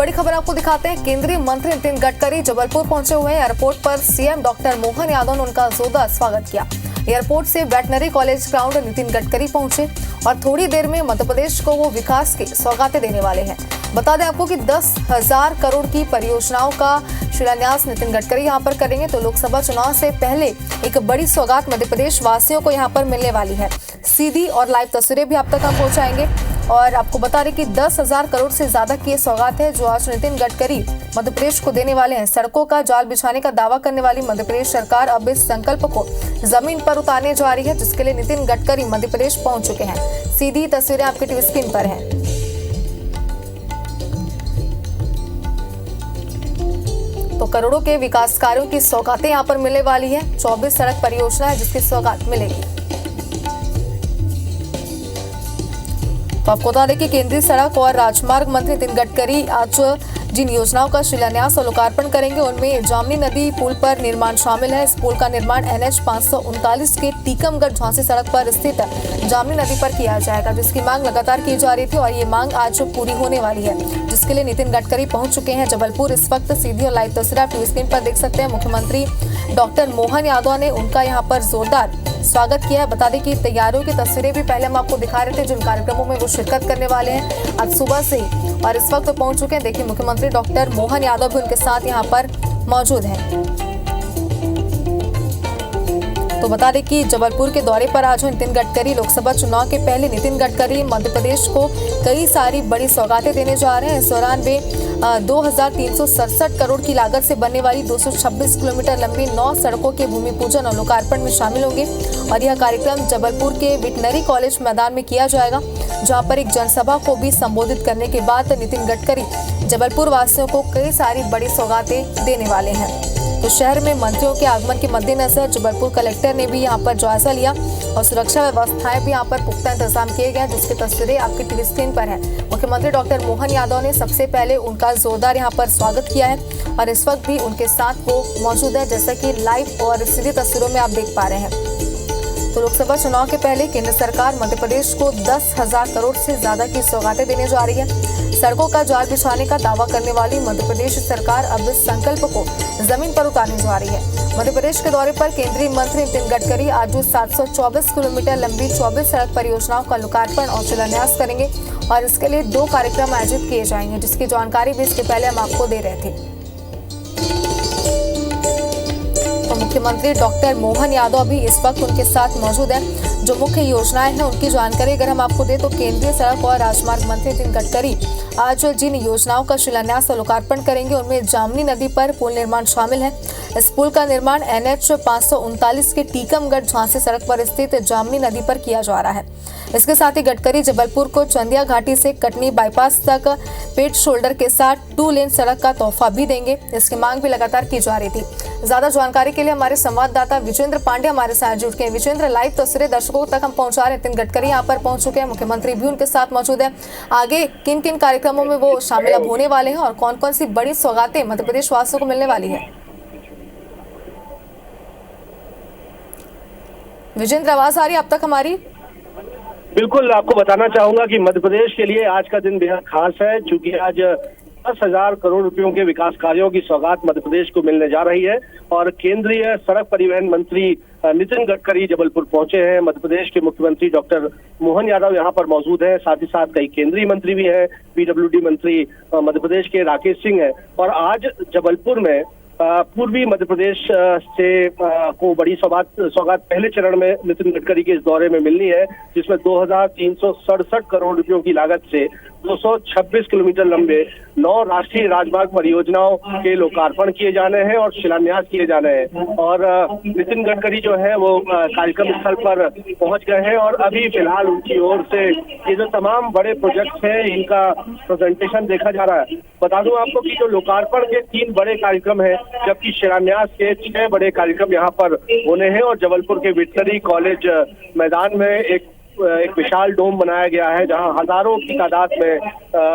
बड़ी खबर आपको दिखाते हैं। केंद्रीय मंत्री नितिन गडकरी जबलपुर पहुंचे हुए हैं। एयरपोर्ट पर सीएम डॉक्टर मोहन यादव ने उनका जोरदार स्वागत किया। एयरपोर्ट से veterinary college ground Nitin Gadkari पहुंचे और थोड़ी देर में मध्य प्रदेश को वो विकास की सौगातें देने वाले हैं। बता दें आपको कि 10,000 करोड़ की परियोजनाओं का शिलान्यास नितिन गडकरी यहां पर करेंगे। तो लोकसभा चुनाव से पहले एक बड़ी सौगात मध्य प्रदेश वासियों को यहां पर मिलने वाली है। सीधी और लाइव तस्वीरें भी आप तक हम पहुंचाएंगे और आपको बता दें कि 10,000 करोड़ से ज्यादा की सौगात है जो आज नितिन गडकरी मध्य प्रदेश को देने वाले हैं। सड़कों का जाल बिछाने का दावा करने वाली मध्य प्रदेश सरकार अब इस संकल्प को जमीन पर उतारने जा रही है, जिसके लिए नितिन गडकरी मध्य प्रदेश पहुंच चुके हैं। सीधी तस्वीरें आपकी टीवी स्क्रीन पर हैं। तो करोड़ों के विकास कार्यों की सौगातें यहां पर मिलने वाली है। 24 सड़क परियोजना है जिसकी सौगात मिलेगी। तो आपको बता दें कि केंद्रीय सड़क और राजमार्ग मंत्री नितिन गडकरी आज जिन योजनाओं का शिलान्यास और लोकार्पण करेंगे उनमें जामनी नदी पुल पर निर्माण शामिल है। इस पुल का निर्माण NH 539 के टीकमगढ़ झांसी सड़क पर स्थित जामनी नदी पर किया जाएगा, जिसकी मांग लगातार की जा रही थी और ये मांग आज पूरी होने वाली है, जिसके लिए नितिन गडकरी पहुंच चुके हैं जबलपुर। इस वक्त सीधी और लाइव तस्वीरें आप टीवी स्क्रीन पर देख सकते हैं। मुख्यमंत्री डॉक्टर मोहन यादव ने उनका यहाँ पर जोरदार स्वागत किया है। बता दें कि तैयारियों की तस्वीरें भी पहले हम आपको दिखा रहे थे जिन कार्यक्रमों में वो शिरकत करने वाले हैं आज सुबह से ही, और इस वक्त पहुंच चुके हैं। देखिए मुख्यमंत्री डॉक्टर मोहन यादव भी उनके साथ यहाँ पर मौजूद हैं। तो बता दें कि जबलपुर के दौरे पर आज नितिन गडकरी लोकसभा चुनाव के पहले नितिन गडकरी मध्य प्रदेश को कई सारी बड़ी सौगातें देने जा रहे हैं। इस दौरान वे 2,367 करोड़ की लागत से बनने वाली 226 किलोमीटर लंबी 9 सड़कों के भूमि पूजन और लोकार्पण में शामिल होंगे और यह कार्यक्रम जबलपुर के वेटनरी कॉलेज मैदान में किया जाएगा, जहां पर एक जनसभा को भी संबोधित करने के बाद नितिन गडकरी जबलपुर वासियों को कई सारी बड़ी सौगातें देने वाले हैं। तो शहर में मंत्रियों के आगमन के मद्देनजर जबलपुर कलेक्टर ने भी यहां पर जायजा लिया और सुरक्षा व्यवस्थाएं भी यहां पर पुख्ता इंतजाम किए गए, जिसकी तस्वीरें आपकी टीवी स्क्रीन पर है। मुख्यमंत्री डॉक्टर मोहन यादव ने सबसे पहले उनका जोरदार यहां पर स्वागत किया है और इस वक्त भी उनके साथ वो मौजूद है, जैसा कि लाइव और सीधी तस्वीरों में आप देख पा रहे हैं। तो लोकसभा चुनाव के पहले केंद्र सरकार मध्य प्रदेश को 10,000 करोड़ से ज्यादा की सौगातें देने जा रही है। सड़कों का जाल बिछाने का दावा करने वाली मध्य प्रदेश सरकार अब इस संकल्प को जमीन पर उतारने जा रही है। मध्य प्रदेश के दौरे पर केंद्रीय मंत्री नितिन गडकरी आज 724 किलोमीटर लंबी 24 सड़क परियोजनाओं का लोकार्पण और शिलान्यास करेंगे और इसके लिए 2 कार्यक्रम आयोजित किए जाएंगे, जिसकी जानकारी भी इसके पहले हम आपको दे रहे थे। तो मुख्यमंत्री डॉक्टर मोहन यादव भी इस वक्त उनके साथ मौजूद हैं। जो मुख्य योजनाएं हैं उनकी जानकारी अगर हम आपको दें तो केंद्रीय सड़क और राजमार्ग मंत्री नितिन गडकरी आज जिन योजनाओं का शिलान्यास और लोकार्पण करेंगे उनमें जामनी नदी पर पुल निर्माण शामिल है। इस पुल का निर्माण NH 539 के टीकमगढ़ झांसी सड़क पर स्थित जामनी नदी पर किया जा रहा है। इसके साथ ही गडकरी जबलपुर को चंदिया घाटी से कटनी बाईपास तक पेट शोल्डर के साथ 2 लेन सड़क का तोहफा भी देंगे। इसकी मांग भी लगातार की जा रही थी। ज्यादा जानकारी के लिए हमारे संवाददाता विजेंद्र पांडे हमारे साथ जुड़ गए। विजेंद्र, लाइव तस्वीरें दर्शकों तक हम पहुंचा रहे हैं। नितिन गडकरी यहाँ पर पहुंच चुके हैं, मुख्यमंत्री भी उनके साथ मौजूद है। आगे किन किन कार्यक्रमों में वो शामिल अब होने वाले हैं और कौन कौन सी बड़ी सौगातें मध्य प्रदेश वासियों को मिलने वाली है? विजेंद्र, आवाज आ रही है अब तक हमारी? बिल्कुल, आपको बताना चाहूंगा कि मध्य प्रदेश के लिए आज का दिन बेहद खास है, क्योंकि आज 10,000 करोड़ रुपयों के विकास कार्यों की सौगात मध्य प्रदेश को मिलने जा रही है और केंद्रीय सड़क परिवहन मंत्री नितिन गडकरी जबलपुर पहुंचे हैं। मध्य प्रदेश के मुख्यमंत्री डॉक्टर मोहन यादव यहां पर मौजूद हैं। साथ ही साथ कई केंद्रीय मंत्री भी हैं। PWD मंत्री मध्य प्रदेश के राकेश सिंह हैं और आज जबलपुर में पूर्वी मध्य प्रदेश से को बड़ी सौगात पहले चरण में नितिन गडकरी के इस दौरे में मिलनी है, जिसमें 2,367 करोड़ रुपयों की लागत से 226 किलोमीटर लंबे 9 राष्ट्रीय राजमार्ग परियोजनाओं के लोकार्पण किए जाने हैं और शिलान्यास किए जाने हैं। और नितिन गडकरी जो है वो कार्यक्रम स्थल पर पहुंच गए हैं और अभी फिलहाल उनकी ओर से ये जो तमाम बड़े प्रोजेक्ट्स हैं इनका प्रेजेंटेशन देखा जा रहा है। बता दूं आपको कि जो लोकार्पण के 3 बड़े कार्यक्रम हैं, जबकि शिलान्यास के 6 बड़े कार्यक्रम यहाँ पर होने हैं और जबलपुर के वेटनरी कॉलेज मैदान में एक एक विशाल डोम बनाया गया है जहां हजारों की तादाद में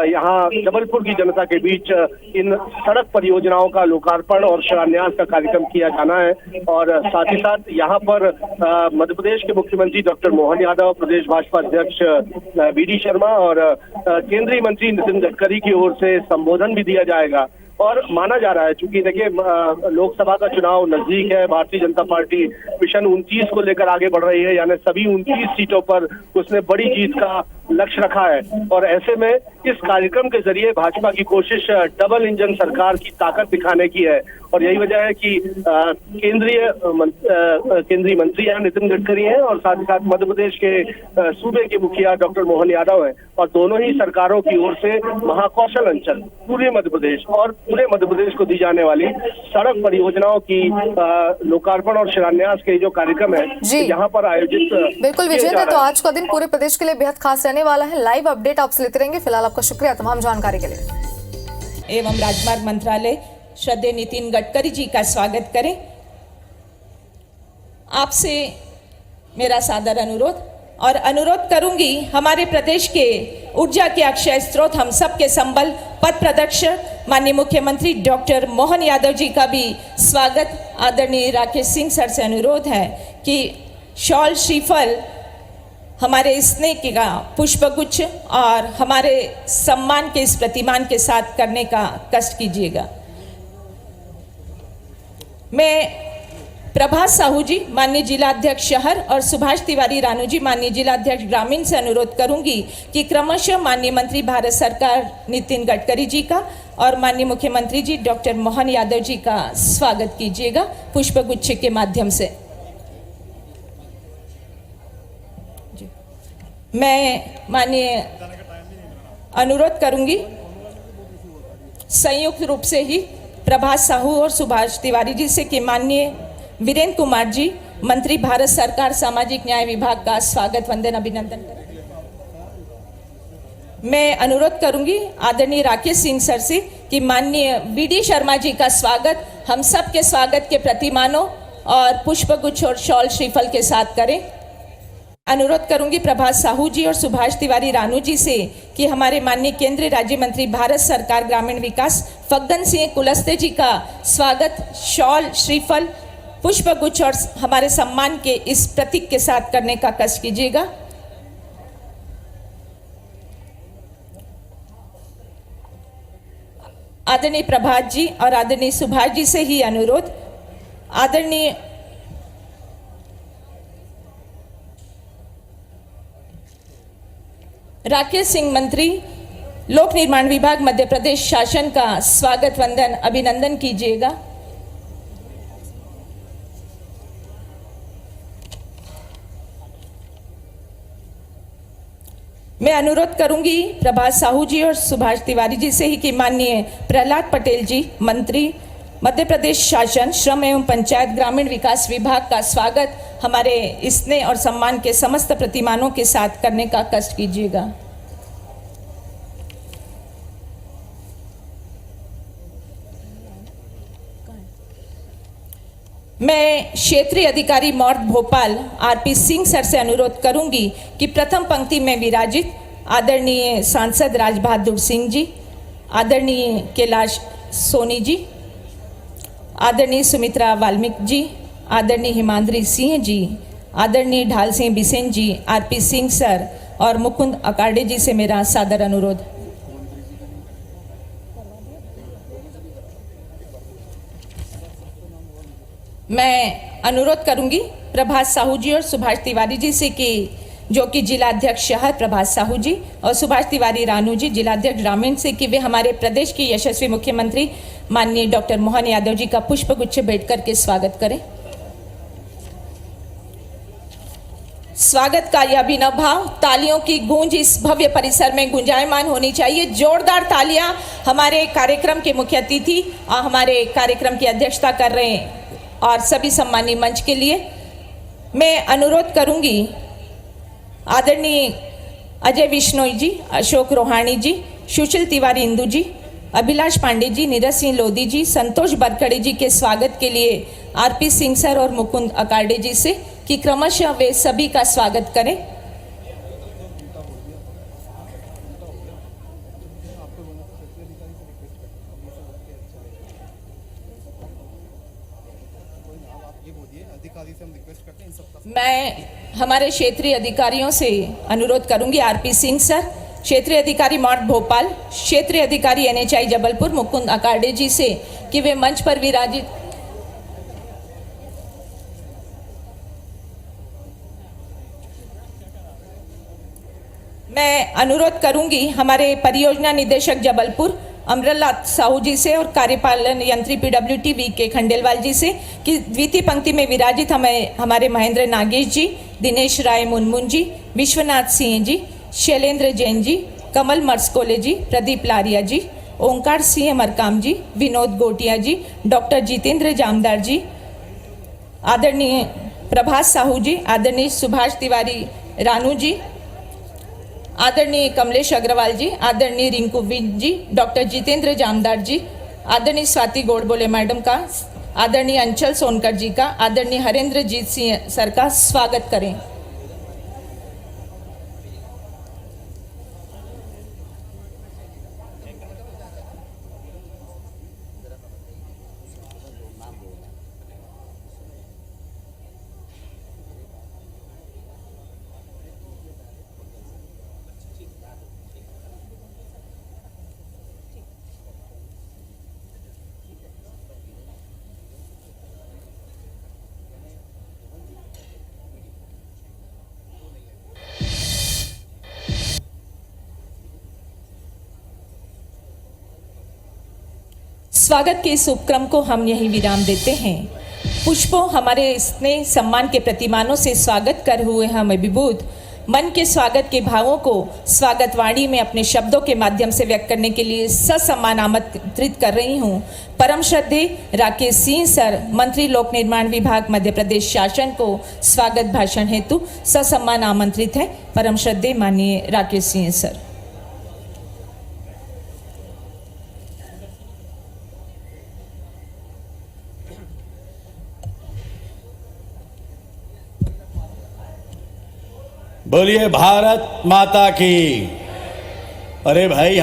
यहाँ जबलपुर की जनता के बीच इन सड़क परियोजनाओं का लोकार्पण और शिलान्यास का कार्यक्रम किया जाना है। और साथ ही साथ यहाँ पर मध्य प्रदेश के मुख्यमंत्री डॉक्टर मोहन यादव, प्रदेश भाजपा अध्यक्ष वी.डी. शर्मा और केंद्रीय मंत्री नितिन गडकरी की ओर से संबोधन भी दिया जाएगा। और माना जा रहा है, चूंकि देखिए लोकसभा का चुनाव नजदीक है, भारतीय जनता पार्टी मिशन 29 को लेकर आगे बढ़ रही है, यानी सभी 29 सीटों पर उसने बड़ी जीत का लक्ष्य रखा है। और ऐसे में इस कार्यक्रम के जरिए भाजपा की कोशिश डबल इंजन सरकार की ताकत दिखाने की है। और यही वजह है कि केंद्रीय मंत्री हैं नितिन गडकरी हैं और साथ ही साथ मध्य प्रदेश के सूबे के मुखिया डॉक्टर मोहन यादव हैं। और दोनों ही सरकारों की ओर से महाकौशल अंचल पूरे मध्य प्रदेश और पूरे मध्य प्रदेश को दी जाने वाली सड़क परियोजनाओं की लोकार्पण और शिलान्यास के जो कार्यक्रम है यहाँ पर आयोजित बिल्कुल विजेंद्र, तो आज का दिन पूरे प्रदेश के लिए बेहद खास रहने वाला है। लाइव अपडेट आपसे लेते रहेंगे। फिलहाल आपका शुक्रिया तमाम जानकारी के लिए। एवं राजमार्ग मंत्रालय श्रद्धेय नितिन गडकरी जी का स्वागत करें। आपसे मेरा सादर अनुरोध और अनुरोध करूंगी हमारे प्रदेश के ऊर्जा के अक्षय स्रोत, हम सब के संबल, पथ प्रदर्शक माननीय मुख्यमंत्री डॉक्टर मोहन यादव जी का भी स्वागत। आदरणीय राकेश सिंह सर से अनुरोध है कि शॉल, श्रीफल, हमारे स्नेह का पुष्पगुच्छ और हमारे सम्मान के इस प्रतिमान के साथ करने का कष्ट कीजिएगा। मैं प्रभास साहू जी माननीय जिलाध्यक्ष शहर और सुभाष तिवारी रानू जी माननीय जिलाध्यक्ष ग्रामीण से अनुरोध करूंगी कि क्रमशः माननीय मंत्री भारत सरकार नितिन गडकरी जी का और माननीय मुख्यमंत्री जी डॉक्टर मोहन यादव जी का स्वागत कीजिएगा पुष्पगुच्छ के माध्यम से। मैं माननीय अनुरोध करूंगी संयुक्त रूप से ही प्रभास साहू और सुभाष तिवारी जी से कि माननीय वीरेंद्र कुमार जी मंत्री भारत सरकार सामाजिक न्याय विभाग का स्वागत वंदन अभिनंदन करें। मैं अनुरोध करूंगी आदरणीय राकेश सिंह सर से कि माननीय वी.डी. शर्मा जी का स्वागत हम सब के स्वागत के प्रतिमानों और पुष्पगुच्छ और शॉल श्रीफल के साथ करें। अनुरोध करूंगी प्रभास साहू जी और सुभाष तिवारी रानू जी से कि हमारे माननीय केंद्रीय राज्य मंत्री भारत सरकार ग्रामीण विकास फग्गन सिंह कुलस्ते जी का स्वागत शॉल, श्रीफल, पुष्पगुच्छ और हमारे सम्मान के इस प्रतीक के साथ करने का कष्ट कीजिएगा। आदरणीय प्रभात जी और आदरणीय सुभाष जी से ही अनुरोध, आदरणीय राकेश सिंह मंत्री लोक निर्माण विभाग मध्य प्रदेश शासन का स्वागत वंदन अभिनंदन कीजिएगा। मैं अनुरोध करूंगी प्रभास साहू जी और सुभाष तिवारी जी से ही कि माननीय प्रहलाद पटेल जी मंत्री मध्य प्रदेश शासन श्रम एवं पंचायत ग्रामीण विकास विभाग का स्वागत हमारे स्नेह और सम्मान के समस्त प्रतिमानों के साथ करने का कष्ट कीजिएगा। मैं क्षेत्रीय अधिकारी morgue Bhopal RP. Singh sir से अनुरोध करूंगी कि प्रथम पंक्ति में विराजित आदरणीय सांसद राज बहादुर सिंह जी, आदरणीय कैलाश सोनी जी, आदरणीय सुमित्रा वाल्मीकि जी, आदरणीय हिमाद्री सिंह जी, आदरणीय ढाल सिंह बिसेन जी, आर.पी. सिंह सर और मुकुंद अकार्डे जी से मेरा सादर अनुरोध। मैं अनुरोध करूंगी प्रभास साहू जी और सुभाष तिवारी जी से कि जो कि जिलाध्यक्ष शहर प्रभास साहू जी और सुभाष तिवारी रानू जी जिलाध्यक्ष ग्रामीण से कि वे हमारे प्रदेश के यशस्वी मुख्यमंत्री माननीय डॉक्टर मोहन यादव जी का पुष्पगुच्छ भेंट करके स्वागत करें। स्वागत का यह अभिनव भाव, तालियों की गूंज इस भव्य परिसर में गुंजायमान होनी चाहिए। जोरदार तालियां हमारे कार्यक्रम के मुख्य अतिथि और हमारे कार्यक्रम की अध्यक्षता कर रहे हैं और सभी सम्मानीय मंच के लिए। मैं अनुरोध करूंगी आदरणीय अजय विश्नोई जी, अशोक रोहाणी जी, सुशील तिवारी इंदू जी, अभिलाष पांडे जी, नीरज सिंह लोधी जी, संतोष बरखड़े जी के स्वागत के लिए आर.पी. सिंह सर और मुकुंद अकार्डे जी से कि क्रमशः वे सभी का स्वागत करें। अधिकारी से हम रिक्वेस्ट करते हैं इन सब मैं हमारे क्षेत्रीय अधिकारियों से अनुरोध करूंगी, आरपी सिंह सर, क्षेत्रीय अधिकारी मॉड भोपाल, क्षेत्रीय अधिकारी एनएचआई जबलपुर मुकुंद अकार्डे जी से कि वे मंच पर विराजित। मैं अनुरोध करूंगी हमारे परियोजना निदेशक जबलपुर अमरला साहू जी से और कार्यपालन यंत्री पीडब्ल्यूटी वी के खंडेलवाल जी से कि द्वितीय पंक्ति में विराजित हमारे महेंद्र नागेश जी, दिनेश राय मुनमुन जी, विश्वनाथ सिंह जी, शैलेंद्र जैन जी, कमल मर्सकोले जी, प्रदीप लारिया जी, ओंकार सिंह मरकाम जी, विनोद गोटिया जी, डॉक्टर जितेंद्र जामदार जी, आदरणीय प्रभास साहू जी, आदरणीय सुभाष तिवारी रानू जी, आदरणीय कमलेश अग्रवाल जी, आदरणीय रिंकू विज जी, डॉक्टर जितेंद्र जामदार जी, आदरणीय स्वाति गोडबोले मैडम का, आदरणीय अंचल सोनकर जी का, आदरणीय हरेंद्र जीत सिंह सर का स्वागत करें। स्वागत के इस उपक्रम को हम यही विराम देते हैं। पुष्पों हमारे स्नेह सम्मान के प्रतिमानों से स्वागत कर हुए हम विभूत मन के स्वागत के भावों को स्वागत वाणी में अपने शब्दों के माध्यम से व्यक्त करने के लिए ससम्मान आमंत्रित कर रही हूँ। परम श्रद्धेय राकेश सिंह सर, मंत्री लोक निर्माण विभाग मध्य प्रदेश शासन को स्वागत भाषण हेतु ससम्मान आमंत्रित है। परम श्रद्धेय माननीय राकेश सिंह सर। बोलिए भारत माता की। अरे भाई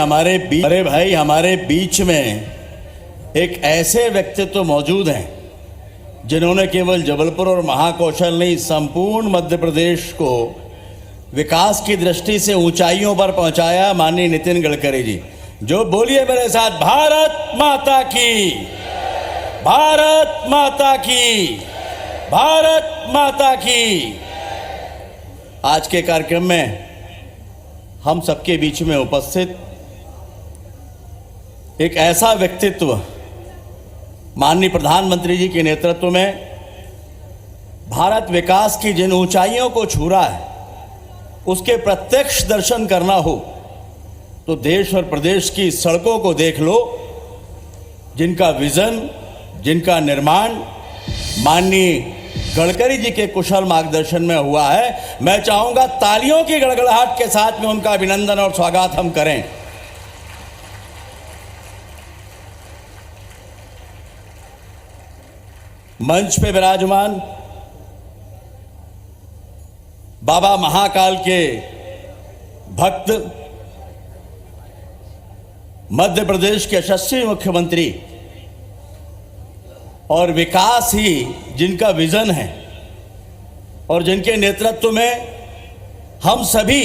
हमारे बीच में एक ऐसे व्यक्तित्व मौजूद हैं जिन्होंने केवल जबलपुर और महाकौशल नहीं, संपूर्ण मध्य प्रदेश को विकास की दृष्टि से ऊंचाइयों पर पहुंचाया। माननीय नितिन गडकरी जी, जो बोलिए मेरे साथ, भारत माता की, भारत माता की, भारत माता की। आज के कार्यक्रम में हम सबके बीच में उपस्थित एक ऐसा व्यक्तित्व माननीय प्रधानमंत्री जी के नेतृत्व में भारत विकास की जिन ऊंचाइयों को छू रहा है, उसके प्रत्यक्ष दर्शन करना हो तो देश और प्रदेश की सड़कों को देख लो, जिनका विजन, जिनका निर्माण माननीय गडकरी जी के कुशल मार्गदर्शन में हुआ है। मैं चाहूंगा तालियों की गड़गड़ाहट के साथ में उनका अभिनंदन और स्वागत हम करें। मंच पे विराजमान बाबा महाकाल के भक्त, मध्य प्रदेश के यशस्वी मुख्यमंत्री और विकास ही जिनका विजन है और जिनके नेतृत्व में हम सभी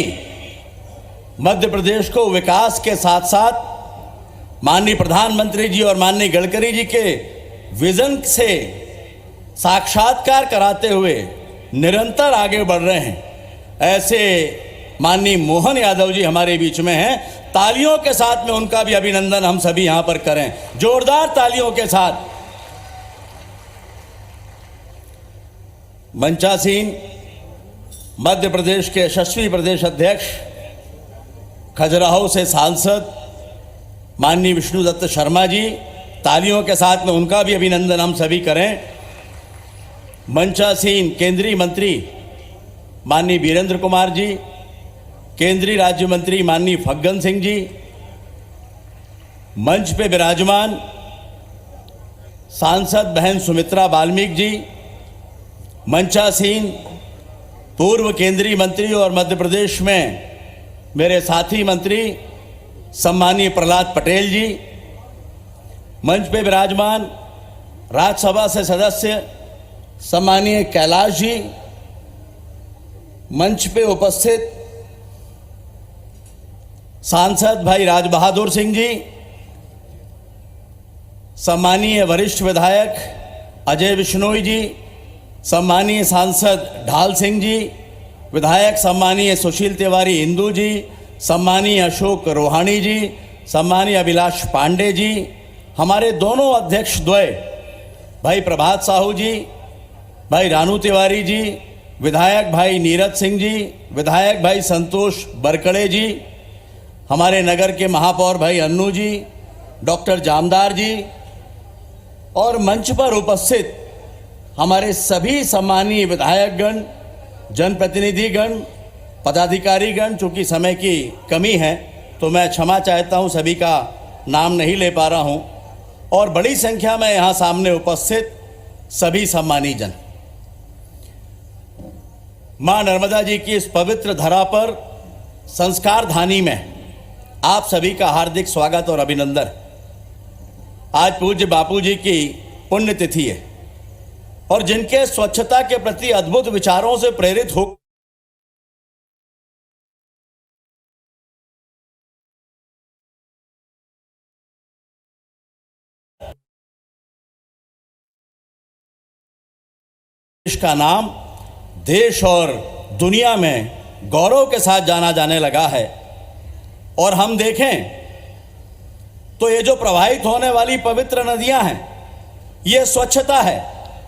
मध्य प्रदेश को विकास के साथ साथ माननीय प्रधानमंत्री जी और माननीय गडकरी जी के विजन से साक्षात्कार कराते हुए निरंतर आगे बढ़ रहे हैं। ऐसे माननीय मोहन यादव जी हमारे बीच में हैं। तालियों के साथ में उनका भी अभिनंदन हम सभी यहां पर करें, जोरदार तालियों के साथ। मंचासीन मध्य प्रदेश के यशस्वी प्रदेश अध्यक्ष, खजुराहो से सांसद माननीय विष्णु दत्त शर्मा जी, तालियों के साथ में उनका भी अभिनंदन हम सभी करें। मंचासीन केंद्रीय मंत्री माननीय वीरेंद्र कुमार जी, केंद्रीय राज्य मंत्री माननीय फग्गन सिंह जी, मंच पे विराजमान सांसद बहन सुमित्रा बाल्मीकि जी, मंचासीन पूर्व केंद्रीय मंत्री और मध्य प्रदेश में मेरे साथी मंत्री सम्मानीय प्रहलाद पटेल जी, मंच पे विराजमान राज्यसभा से सदस्य सम्मानीय कैलाश जी, मंच पे उपस्थित सांसद भाई राज बहादुर सिंह जी, सम्मानीय वरिष्ठ विधायक अजय बिश्नोई जी, सम्मानीय सांसद ढाल सिंह जी, विधायक सम्मानीय सुशील तिवारी इंदू जी, सम्मानीय अशोक रोहाणी जी, सम्मानीय अभिलाष पांडे जी, हमारे दोनों अध्यक्ष द्वय भाई प्रभात साहू जी, भाई रानू तिवारी जी, विधायक भाई नीरज सिंह जी, विधायक भाई संतोष बरकड़े जी, हमारे नगर के महापौर भाई अन्नू जी, डॉक्टर जामदार जी और मंच पर उपस्थित हमारे सभी सम्मानीय विधायकगण, जनप्रतिनिधिगण, पदाधिकारीगण। चूंकि समय की कमी है तो मैं क्षमा चाहता हूं, सभी का नाम नहीं ले पा रहा हूं। और बड़ी संख्या में यहां सामने उपस्थित सभी सम्मानीय जन, मां नर्मदा जी की इस पवित्र धरा पर संस्कार धानी में आप सभी का हार्दिक स्वागत और अभिनंदन। आज पूज्य बापू जी की पुण्यतिथि है और जिनके स्वच्छता के प्रति अद्भुत विचारों से प्रेरित हो देश का नाम देश और दुनिया में गौरव के साथ जाना जाने लगा है। और हम देखें तो ये जो प्रवाहित होने वाली पवित्र नदियां हैं, ये स्वच्छता है,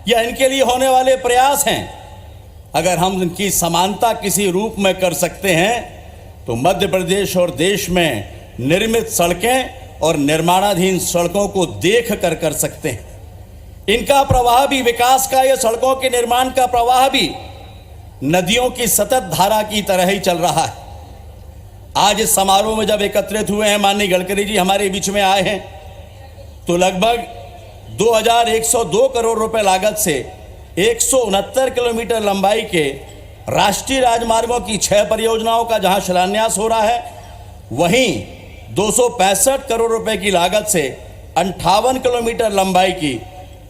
यह इनके लिए होने वाले प्रयास हैं। अगर हम इनकी समानता किसी रूप में कर सकते हैं तो मध्य प्रदेश और देश में निर्मित सड़कें और निर्माणाधीन सड़कों को देख कर सकते हैं। इनका प्रवाह भी विकास का, ये सड़कों के निर्माण का प्रवाह भी नदियों की सतत धारा की तरह ही चल रहा है। आज इस समारोह में जब एकत्रित हुए हैं, माननीय गडकरी जी हमारे बीच में आए हैं, तो लगभग 2102 करोड़ रुपए लागत से 169 किलोमीटर लंबाई के राष्ट्रीय राजमार्गों की 6 परियोजनाओं का जहां शिलान्यास हो रहा है, वहीं 265 करोड़ रुपए की लागत से 58 किलोमीटर लंबाई की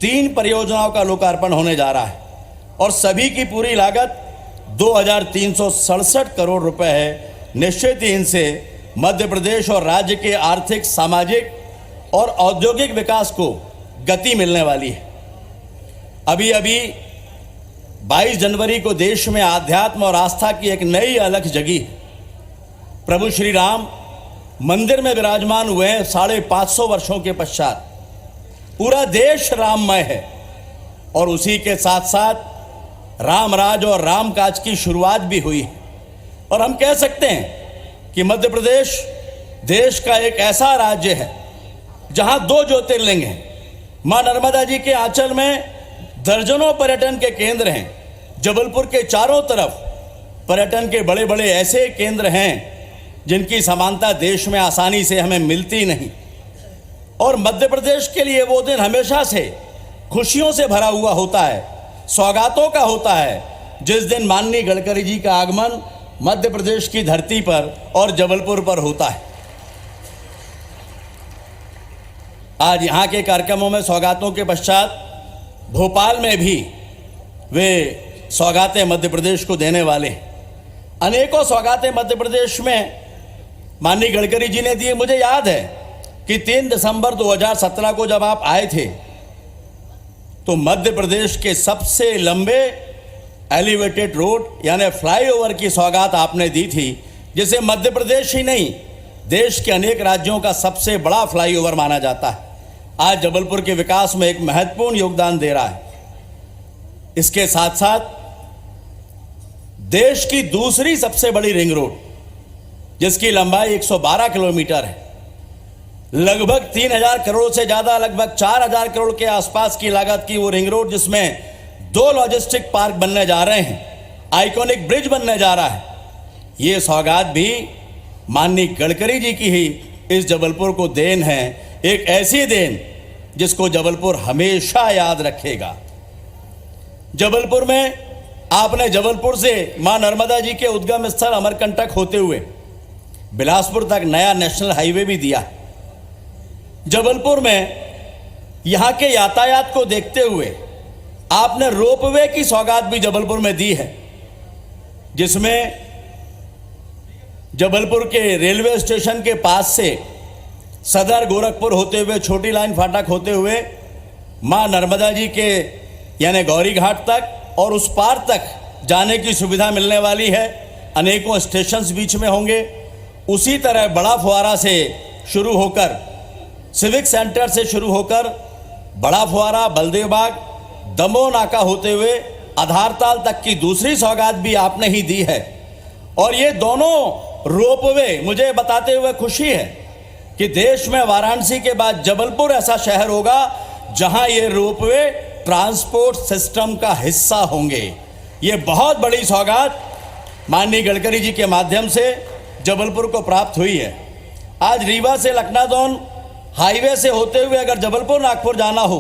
3 परियोजनाओं का लोकार्पण होने जा रहा है। और सभी की पूरी लागत 2367 करोड़ रुपए है। निश्चित ही इनसे मध्य प्रदेश और राज्य के आर्थिक, सामाजिक और औद्योगिक विकास को गति मिलने वाली है। अभी अभी 22 जनवरी को देश में आध्यात्म और आस्था की एक नई अलख जगी है। प्रभु श्री राम मंदिर में विराजमान हुए हैं 550 वर्षों के पश्चात। पूरा देश राममय है और उसी के साथ साथ राम राज और राम काज की शुरुआत भी हुई है। और हम कह सकते हैं कि मध्य प्रदेश देश का एक ऐसा राज्य है जहां 2 ज्योतिर्लिंग हैं। मां नर्मदा जी के आंचल में दर्जनों पर्यटन के केंद्र हैं। जबलपुर के चारों तरफ पर्यटन के बड़े बड़े ऐसे केंद्र हैं जिनकी समानता देश में आसानी से हमें मिलती नहीं। और मध्य प्रदेश के लिए वो दिन हमेशा से खुशियों से भरा हुआ होता है, सौगातों का होता है, जिस दिन माननीय गडकरी जी का आगमन मध्य प्रदेश की धरती पर और जबलपुर पर होता है। आज यहाँ के कार्यक्रमों में सौगातों के पश्चात भोपाल में भी वे सौगातें मध्य प्रदेश को देने वाले हैं। अनेकों सौगातें मध्य प्रदेश में माननीय गडकरी जी ने दिए। मुझे याद है कि 3 दिसंबर 2017 को जब आप आए थे तो मध्य प्रदेश के सबसे लंबे एलिवेटेड रोड यानी फ्लाईओवर की सौगात आपने दी थी, जिसे मध्य प्रदेश ही नहीं देश के अनेक राज्यों का सबसे बड़ा फ्लाईओवर माना जाता है। आज जबलपुर के विकास में एक महत्वपूर्ण योगदान दे रहा है। इसके साथ साथ देश की दूसरी सबसे बड़ी रिंग रोड, जिसकी लंबाई 112 किलोमीटर है, लगभग 3000 करोड़ से ज्यादा, लगभग 4000 करोड़ के आसपास की लागत की वो रिंग रोड, जिसमें 2 लॉजिस्टिक पार्क बनने जा रहे हैं, आइकॉनिक ब्रिज बनने जा रहा है। ये सौगात भी माननीय गडकरी जी की ही इस जबलपुर को देन है, एक ऐसी देन जिसको जबलपुर हमेशा याद रखेगा। जबलपुर में आपने जबलपुर से मां नर्मदा जी के उद्गम स्थल अमरकंटक होते हुए बिलासपुर तक नया नेशनल हाईवे भी दिया। जबलपुर में यहां के यातायात को देखते हुए आपने रोपवे की सौगात भी जबलपुर में दी है, जिसमें जबलपुर के रेलवे स्टेशन के पास से सदर गोरखपुर होते हुए छोटी लाइन फाटक होते हुए मां नर्मदा जी के यानी गौरी घाट तक और उस पार तक जाने की सुविधा मिलने वाली है। अनेकों स्टेशंस बीच में होंगे। उसी तरह बड़ा फुहारा से शुरू होकर सिविक सेंटर से शुरू होकर बड़ा फुहारा, बलदेव बाग, दमोह नाका होते हुए आधारताल तक की दूसरी सौगात भी आपने ही दी है। और ये दोनों रोपवे, मुझे बताते हुए खुशी है कि देश में वाराणसी के बाद जबलपुर ऐसा शहर होगा जहां ये रोपवे ट्रांसपोर्ट सिस्टम का हिस्सा होंगे। ये बहुत बड़ी सौगात माननीय गडकरी जी के माध्यम से जबलपुर को प्राप्त हुई है। आज रीवा से लखनादौन हाईवे से होते हुए अगर जबलपुर नागपुर जाना हो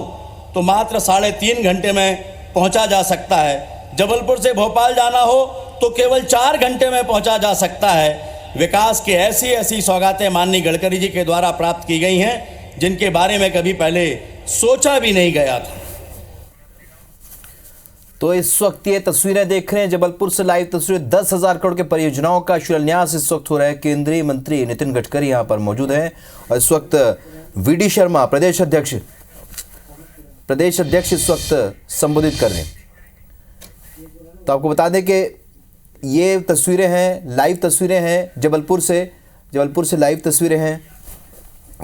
तो मात्र 3.5 घंटे में पहुंचा जा सकता है। जबलपुर से भोपाल जाना हो तो केवल 4 घंटे में पहुंचा जा सकता है। विकास की ऐसी ऐसी सौगातें माननीय गडकरी जी के द्वारा प्राप्त की गई हैं जिनके बारे में कभी पहले सोचा भी नहीं गया था। तो इस वक्त ये तस्वीरें देख रहे हैं, जबलपुर से लाइव तस्वीरें। 10,000 करोड़ के परियोजनाओं का शिलान्यास इस वक्त हो रहा है। केंद्रीय मंत्री नितिन गडकरी यहां पर मौजूद हैं और इस वक्त वीडी शर्मा प्रदेश अध्यक्ष इस वक्त संबोधित कर रहे हैं। तो आपको बता दें कि ये तस्वीरें हैं, लाइव तस्वीरें हैं जबलपुर से लाइव तस्वीरें हैं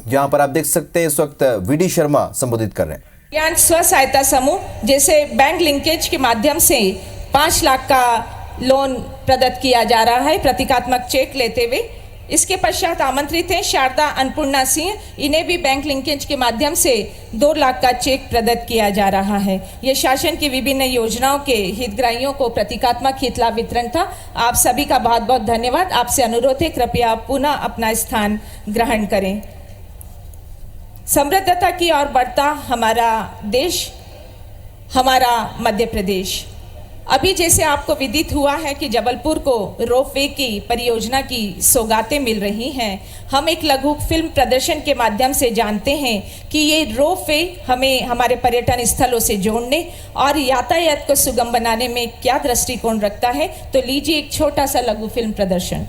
जहां पर आप देख सकते हैं इस वक्त वीडी शर्मा संबोधित कर रहे हैं। ज्ञान स्व सहायता समूह जैसे बैंक लिंकेज के माध्यम से 5 लाख का लोन प्रदत्त किया जा रहा है प्रतीकात्मक चेक लेते हुए। इसके पश्चात आमंत्रित हैं शारदा अन्नपूर्णा सिंह, इन्हें भी बैंक लिंकेज के माध्यम से 2 लाख का चेक प्रदत्त किया जा रहा है। ये शासन की विभिन्न योजनाओं के हितग्राहियों को प्रतीकात्मक हित लाभ वितरण था। आप सभी का बहुत बहुत धन्यवाद। आपसे अनुरोध है कृपया पुनः अपना स्थान ग्रहण करें। समृद्धता की ओर बढ़ता हमारा देश, हमारा मध्य प्रदेश। अभी जैसे आपको विदित हुआ है कि जबलपुर को रोपवे की परियोजना की सौगातें मिल रही हैं। हम एक लघु फिल्म प्रदर्शन के माध्यम से जानते हैं कि ये रोपवे हमें हमारे पर्यटन स्थलों से जोड़ने और यातायात को सुगम बनाने में क्या दृष्टिकोण रखता है। तो लीजिए एक छोटा सा लघु फिल्म प्रदर्शन।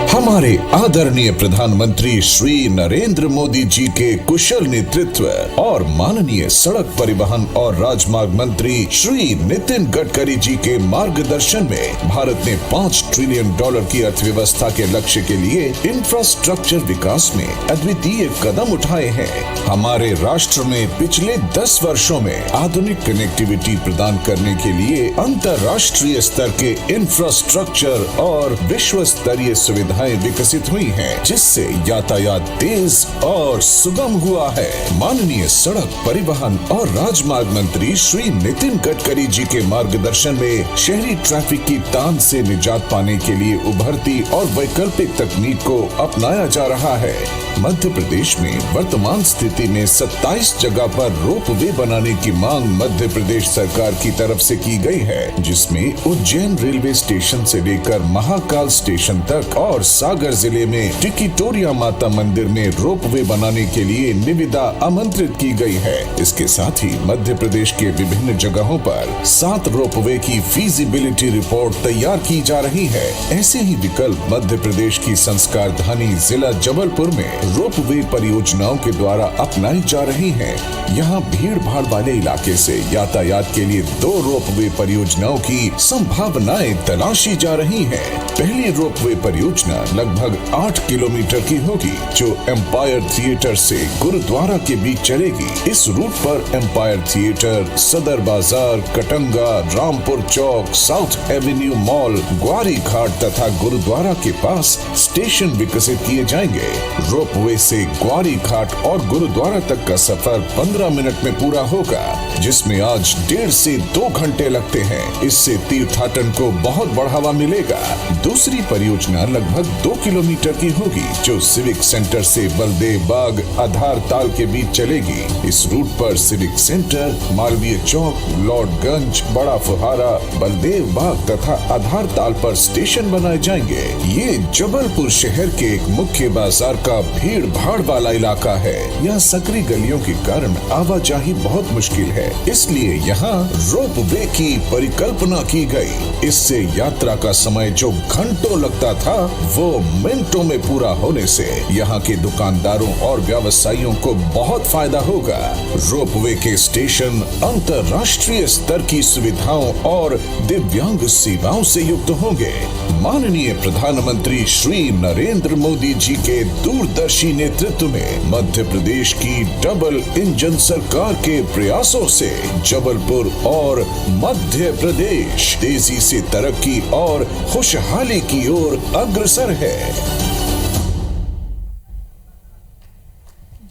हमारे आदरणीय प्रधानमंत्री श्री नरेंद्र मोदी जी के कुशल नेतृत्व और माननीय सड़क परिवहन और राजमार्ग मंत्री श्री नितिन गडकरी जी के मार्गदर्शन में भारत ने $5 ट्रिलियन की अर्थव्यवस्था के लक्ष्य के लिए इंफ्रास्ट्रक्चर विकास में अद्वितीय कदम उठाए हैं। हमारे राष्ट्र में पिछले 10 वर्षों में आधुनिक कनेक्टिविटी प्रदान करने के लिए अंतर्राष्ट्रीय स्तर के इंफ्रास्ट्रक्चर और विश्व स्तरीय सुविधाएं विकसित हुई हैं, जिससे यातायात तेज और सुगम हुआ है। माननीय सड़क परिवहन और राजमार्ग मंत्री श्री नितिन गडकरी जी के मार्गदर्शन में शहरी ट्रैफिक की तान से निजात पाने के लिए उभरती और वैकल्पिक तकनीक को अपनाया जा रहा है। मध्य प्रदेश में वर्तमान स्थिति में 27 जगह पर रोपवे बनाने की मांग मध्य प्रदेश सरकार की तरफ से की गई है, जिसमें उज्जैन रेलवे स्टेशन से लेकर महाकाल स्टेशन तक और सागर जिले में टिकिटोरिया माता मंदिर में रोपवे बनाने के लिए निविदा आमंत्रित की गई है। इसके साथ ही मध्य प्रदेश के विभिन्न जगहों पर 7 रोपवे की फीजिबिलिटी रिपोर्ट तैयार की जा रही है। ऐसे ही विकल्प मध्य प्रदेश की संस्कार धानी जिला जबलपुर में रोपवे परियोजनाओं के द्वारा अपनाई जा रही हैं। यहाँ भीड़ भाड़ वाले इलाके से यातायात के लिए 2 रोपवे परियोजनाओं की संभावनाएं तलाशी जा रही हैं। पहली रोपवे परियोजना लगभग 8 किलोमीटर की होगी, जो एम्पायर थिएटर से गुरुद्वारा के बीच चलेगी। इस रूट पर एम्पायर थिएटर, सदर बाजार, कटंगा, रामपुर चौक, south Avenue mall, Gwari Ghat तथा गुरुद्वारा के पास स्टेशन विकसित किए जाएंगे। रोपवे से ग्वारी घाट और गुरुद्वारा तक का सफर 15 मिनट में पूरा होगा, जिसमें आज 1.5 से 2 घंटे लगते हैं। इससे तीर्थाटन को बहुत बढ़ावा मिलेगा। दूसरी परियोजना लगभग 2 किलोमीटर की होगी, जो सिविक सेंटर से बलदेव बाग आधार ताल के बीच चलेगी। इस रूट पर सिविक सेंटर, मालवीय चौक, लॉर्डगंज, बड़ा फुहारा, बलदेव बाग तथा आधार ताल पर स्टेशन बनाए जाएंगे। ये जबलपुर शहर के एक मुख्य बाजार का भीड़ भाड़ वाला इलाका है। यहाँ सकरी गलियों के कारण आवाजाही बहुत मुश्किल है, इसलिए यहाँ रोप वे की परिकल्पना की गई। इससे यात्रा का समय जो घंटों लगता था वो मिनटों में पूरा होने से यहाँ के दुकानदारों और व्यवसायियों को बहुत फायदा होगा। रोप वे के स्टेशन अंतर्राष्ट्रीय स्तर की सुविधाओं और दिव्यांग सेवाओं से युक्त होंगे। माननीय प्रधानमंत्री श्री नरेंद्र मोदी जी के दूरदर्शी नेतृत्व में मध्य प्रदेश की डबल इंजन सरकार के प्रयासों से जबलपुर और मध्य प्रदेश तेजी से तरक्की और खुशहाली की ओर अग्रसर है।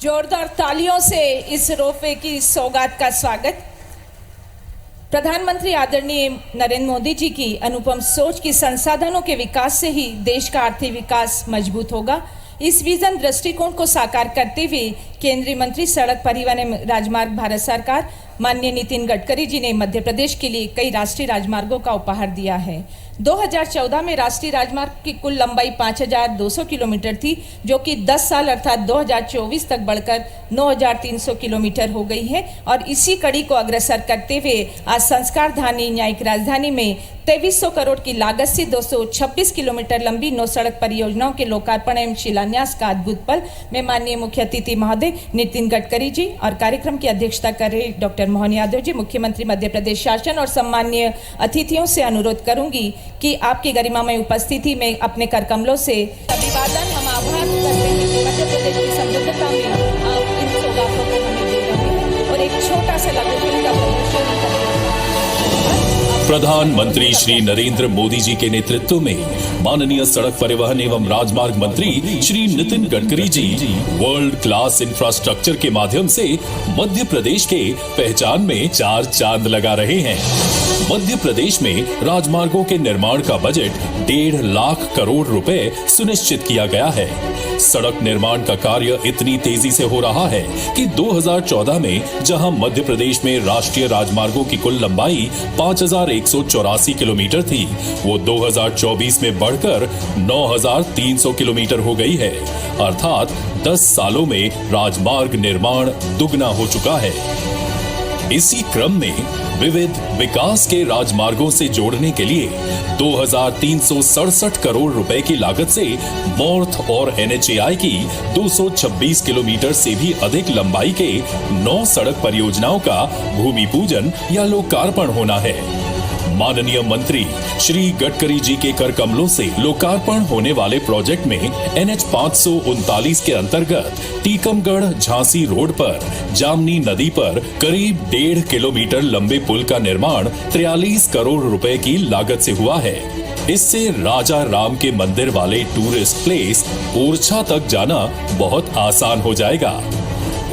जोरदार तालियों से इस रोपवे की सौगात का स्वागत। प्रधानमंत्री आदरणीय नरेंद्र मोदी जी की अनुपम सोच की संसाधनों के विकास से ही देश का आर्थिक विकास मजबूत होगा। इस विजन दृष्टिकोण को साकार करते हुए केंद्रीय मंत्री सड़क परिवहन एवं राजमार्ग भारत सरकार माननीय नितिन गडकरी जी ने मध्य प्रदेश के लिए कई राष्ट्रीय राजमार्गों का उपहार दिया है। 2014 में राष्ट्रीय राजमार्ग की कुल लंबाई 5200 किलोमीटर थी, जो कि 10 साल अर्थात 2024 तक बढ़कर 9300 किलोमीटर हो गई है। और इसी कड़ी को अग्रसर करते हुए आज संस्कार धानी न्यायिक राजधानी में 2300 करोड़ की लागत से 226 किलोमीटर लंबी 9 सड़क परियोजनाओं के लोकार्पण एवं शिलान्यास का अद्भुत पल में माननीय मुख्य अतिथि महोदय नितिन गडकरी जी और कार्यक्रम की अध्यक्षता कर रहे डॉक्टर मोहन यादव जी, मुख्यमंत्री मध्य प्रदेश शासन और सम्माननीय अतिथियों से अनुरोध करूंगी कि आपकी गरिमामय उपस्थिति में अपने कर कमलों से अभिवादन हम आभार करते हैं कि मध्य प्रदेश की समृद्धता में आप इन सौगातों को हमें दे रहे हैं और एक छोटा सा लघु फिल्म का प्रदर्शन करें। प्रधानमंत्री श्री नरेंद्र मोदी जी के नेतृत्व में माननीय सड़क परिवहन एवं राजमार्ग मंत्री Shri Nitin Gadkari ji world class infrastructure के माध्यम से मध्य प्रदेश के पहचान में 4 चांद लगा रहे हैं। मध्य प्रदेश में राजमार्गों के निर्माण का बजट 1.5 लाख करोड़ रुपए सुनिश्चित किया गया है। सड़क निर्माण का कार्य इतनी तेजी से हो रहा है कि 2014 में जहां मध्य प्रदेश में राष्ट्रीय राजमार्गों की कुल लंबाई 5184 किलोमीटर थी, वो 2024 में बढ़कर 9300 किलोमीटर हो गई है। अर्थात 10 सालों में राजमार्ग निर्माण दुगना हो चुका है। इसी क्रम में विविध विकास के राजमार्गों से जोड़ने के लिए 2367 करोड़ रुपए की लागत से नॉर्थ और NHAI की 226 किलोमीटर से भी अधिक लंबाई के 9 सड़क परियोजनाओं का भूमि पूजन या लोकार्पण होना है। माननीय मंत्री श्री गडकरी जी के कर कमलों से लोकार्पण होने वाले प्रोजेक्ट में NH 539 के अंतर्गत टीकमगढ़ झांसी रोड पर जामनी नदी पर करीब 1.5 किलोमीटर लंबे पुल का निर्माण 43 करोड़ रुपए की लागत से हुआ है। इससे राजा राम के मंदिर वाले टूरिस्ट प्लेस ओरछा तक जाना बहुत आसान हो जाएगा।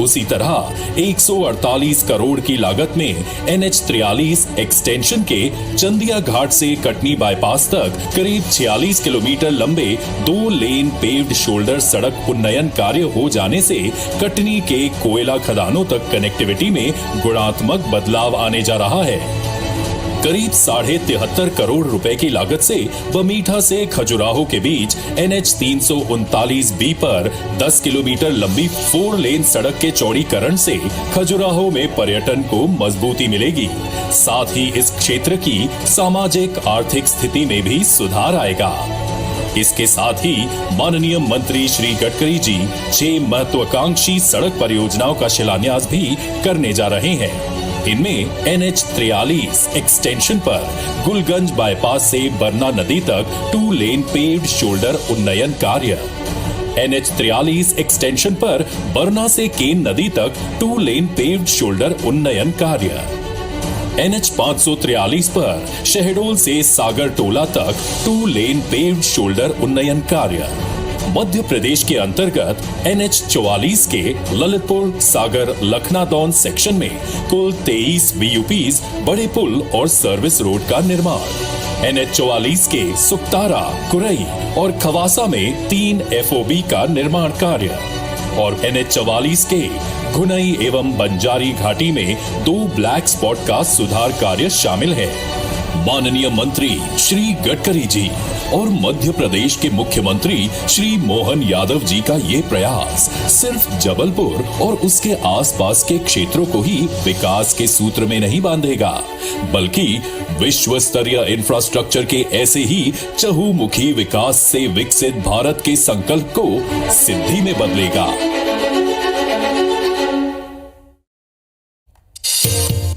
उसी तरह 148 करोड़ की लागत में NH 43 एक्सटेंशन के चंदिया घाट से कटनी बाईपास तक करीब 46 किलोमीटर लंबे 2 लेन पेव्ड शोल्डर सड़क उन्नयन कार्य हो जाने से कटनी के कोयला खदानों तक कनेक्टिविटी में गुणात्मक बदलाव आने जा रहा है। करीब 73.5 करोड़ रुपए की लागत से बमीठा से खजुराहो के बीच NH 339B पर 10 किलोमीटर लंबी 4 लेन सड़क के चौड़ीकरण से खजुराहो में पर्यटन को मजबूती मिलेगी। साथ ही इस क्षेत्र की सामाजिक आर्थिक स्थिति में भी सुधार आएगा। इसके साथ ही माननीय मंत्री श्री गडकरी जी 6 महत्वाकांक्षी सड़क परियोजनाओं का शिलान्यास भी करने जा रहे हैं। इनमें NH 43 एक्सटेंशन पर गुलगंज बाईपास से बरना नदी तक 2 लेन पेव्ड शोल्डर उन्नयन कार्य, NH 43 एक्सटेंशन पर बरना से केन नदी तक 2 लेन पेव्ड शोल्डर उन्नयन कार्य, NH 543 पर शहडोल से सागर टोला तक 2 लेन पेव्ड शोल्डर उन्नयन कार्य। मध्य प्रदेश के अंतर्गत NH 44 के ललितपुर सागर लखनादौन सेक्शन में कुल 23 BUPs बड़े पुल और सर्विस रोड का निर्माण, NH-44 के सुकतारा, कुरई और खवासा में 3 FOB का निर्माण कार्य और NH-44 के घुनई एवं बंजारी घाटी में 2 ब्लैक स्पॉट का सुधार कार्य शामिल है। माननीय मंत्री श्री गडकरी जी और मध्य प्रदेश के मुख्यमंत्री श्री मोहन यादव जी का ये प्रयास सिर्फ जबलपुर और उसके आसपास के क्षेत्रों को ही विकास के सूत्र में नहीं बांधेगा, बल्कि विश्व स्तरीय इंफ्रास्ट्रक्चर के ऐसे ही चहुमुखी विकास से विकसित भारत के संकल्प को सिद्धि में बदलेगा।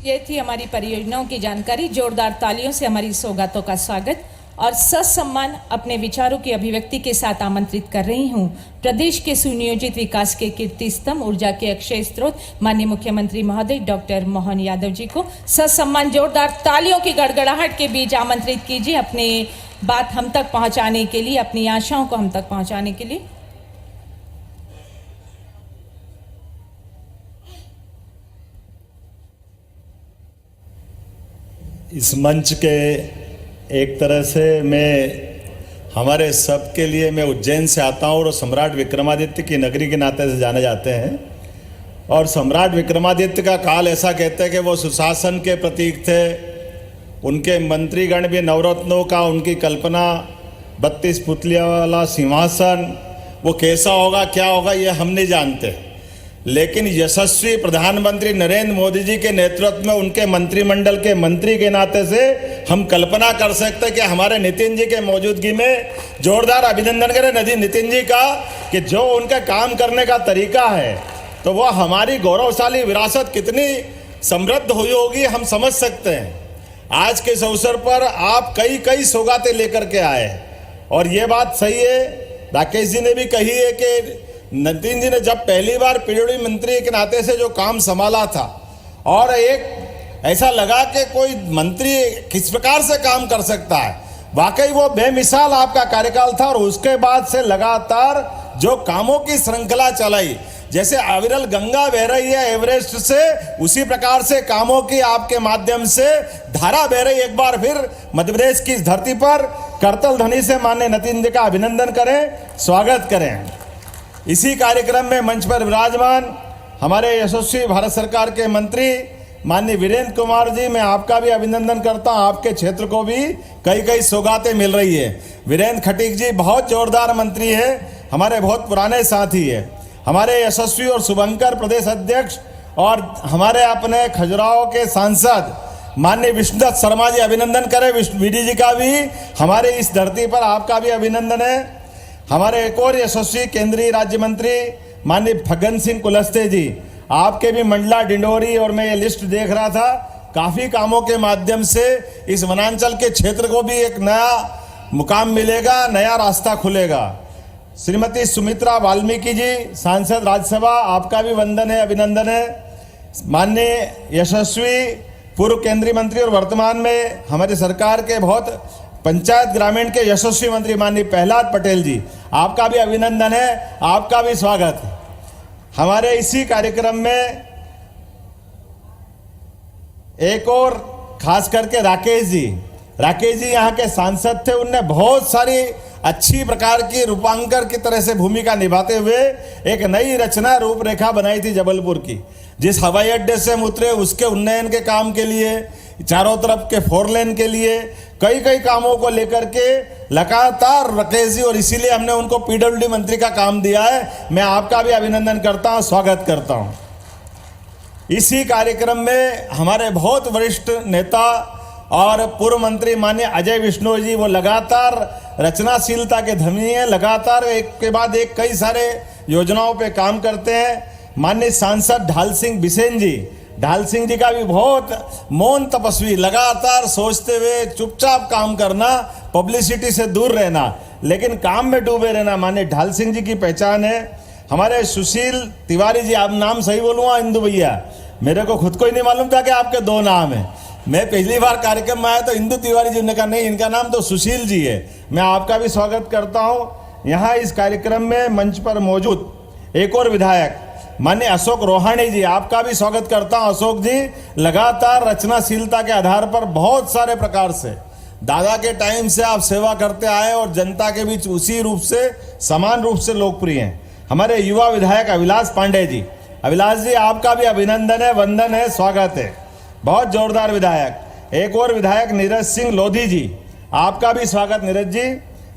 ये थी हमारी परियोजनाओं की जानकारी। जोरदार तालियों से हमारी सौगातों का स्वागत और ससम्मान अपने विचारों की अभिव्यक्ति के साथ आमंत्रित कर रही हूं प्रदेश के सुनियोजित विकास के कीर्ति स्तंभ, ऊर्जा के अक्षय स्रोत माननीय मुख्यमंत्री महोदय डॉक्टर मोहन यादव जी को ससम्मान जोरदार तालियों की गड़गड़ाहट के बीच आमंत्रित कीजिए अपने बात हम तक पहुंचाने के लिए, अपनी आशाओं को हम तक पहुंचाने के लिए। इस मंच के एक तरह से हमारे सबके लिए मैं उज्जैन से आता हूँ और सम्राट विक्रमादित्य की नगरी के नाते से जाने जाते हैं। और सम्राट विक्रमादित्य का काल ऐसा कहते हैं कि वो सुशासन के प्रतीक थे। उनके मंत्रीगण भी नवरत्नों का, उनकी कल्पना 32 पुतलियों वाला सिंहासन, वो कैसा होगा क्या होगा ये हम नहीं जानते, लेकिन यशस्वी प्रधानमंत्री नरेंद्र मोदी जी के नेतृत्व में उनके मंत्रिमंडल के मंत्री के नाते से हम कल्पना कर सकते हैं कि हमारे नितिन जी के मौजूदगी में जोरदार अभिनंदन करें नितिन जी का कि जो उनका काम करने का तरीका है तो वो हमारी गौरवशाली विरासत कितनी समृद्ध हुई होगी हम समझ सकते हैं। आज के इस अवसर पर आप कई सौगातें लेकर के आए और ये बात सही है, राकेश जी ने भी कही है कि नितिन जी ने जब पहली बार पीडब्ल्यूडी मंत्री के नाते से जो काम संभाला था और एक ऐसा लगा कि कोई मंत्री किस प्रकार से काम कर सकता है, वाकई वो बेमिसाल आपका कार्यकाल था। और उसके बाद से लगातार जो कामों की श्रृंखला चलाई, जैसे अविरल गंगा बह रही है एवरेस्ट से, उसी प्रकार से कामों की आपके माध्यम से धारा बह रही। एक बार फिर मध्य प्रदेश की धरती पर करतल ध्वनि से माननीय नितिन जी का अभिनंदन करें, स्वागत करें। इसी कार्यक्रम में मंच पर विराजमान हमारे यशस्वी भारत सरकार के मंत्री माननीय वीरेंद्र कुमार जी, मैं आपका भी अभिनंदन करता हूं। आपके क्षेत्र को भी कई सौगातें मिल रही है। वीरेंद्र खटीक जी बहुत जोरदार मंत्री है, हमारे बहुत पुराने साथी है। हमारे यशस्वी और शुभंकर प्रदेश अध्यक्ष और हमारे अपने खजुराहो के सांसद माननीय विष्णुदत्त शर्मा जी, अभिनंदन करें वीडी जी का भी। हमारे इस धरती पर आपका भी अभिनंदन है। हमारे एक और यशस्वी केंद्रीय राज्य मंत्री माननीय फग्गन सिंह कुलस्ते जी, आपके भी मंडला डिंडोरी, और मैं ये लिस्ट देख रहा था, काफ़ी कामों के माध्यम से इस वनांचल के क्षेत्र को भी एक नया मुकाम मिलेगा, नया रास्ता खुलेगा। श्रीमती सुमित्रा वाल्मीकि जी, सांसद राज्यसभा, आपका भी वंदन है, अभिनंदन है। माननीय यशस्वी पूर्व केंद्रीय मंत्री और वर्तमान में हमारी सरकार के बहुत पंचायत ग्रामीण के यशस्वी मंत्री माननीय प्रहलाद पटेल जी, आपका भी अभिनंदन है, आपका भी स्वागत है। हमारे इसी कार्यक्रम में एक और खास करके राकेश जी यहाँ के सांसद थे। उनने बहुत सारी अच्छी प्रकार की रूपांकर की तरह से भूमिका निभाते हुए एक नई रचना रूपरेखा बनाई थी जबलपुर की। जिस हवाई अड्डे से हम उतरे उसके उन्नयन के काम के लिए, चारों तरफ के 4 लेन के लिए, कई कामों को लेकर के लगातार राकेश जी, और इसीलिए हमने उनको पीडब्ल्यूडी मंत्री का काम दिया है। मैं आपका भी अभिनंदन करता हूं, स्वागत करता हूं। इसी कार्यक्रम में हमारे बहुत वरिष्ठ नेता और पूर्व मंत्री माननीय अजय विष्णु जी, वो लगातार रचनाशीलता के धनी हैं, लगातार एक के बाद एक कई सारे योजनाओं पे काम करते हैं। माननीय सांसद ढाल सिंह बिसेन जी का भी बहुत मौन तपस्वी, लगातार सोचते हुए चुपचाप काम करना, पब्लिसिटी से दूर रहना, लेकिन काम में डूबे रहना, माननीय ढाल सिंह जी की पहचान है। हमारे सुशील तिवारी जी, आप नाम सही बोलूँगा इंदु भैया, मेरे को खुद को ही नहीं मालूम था कि आपके 2 नाम हैं। मैं पहली बार कार्यक्रम में आया तो इंदु तिवारी जी ने कहा नहीं, इनका नाम तो सुशील जी है। मैं आपका भी स्वागत करता हूँ। यहाँ इस कार्यक्रम में मंच पर मौजूद एक और विधायक माननीय अशोक रोहाणी जी, आपका भी स्वागत करता हूं। अशोक जी लगातार रचनाशीलता के आधार पर बहुत सारे प्रकार से दादा के टाइम से आप सेवा करते आए और जनता के बीच उसी रूप से समान रूप से लोकप्रिय हैं। हमारे युवा विधायक अभिलाष पांडे जी, अभिलाष जी आपका भी अभिनंदन है, वंदन है, स्वागत है, बहुत जोरदार विधायक। एक और विधायक नीरज सिंह लोधी जी, आपका भी स्वागत नीरज जी,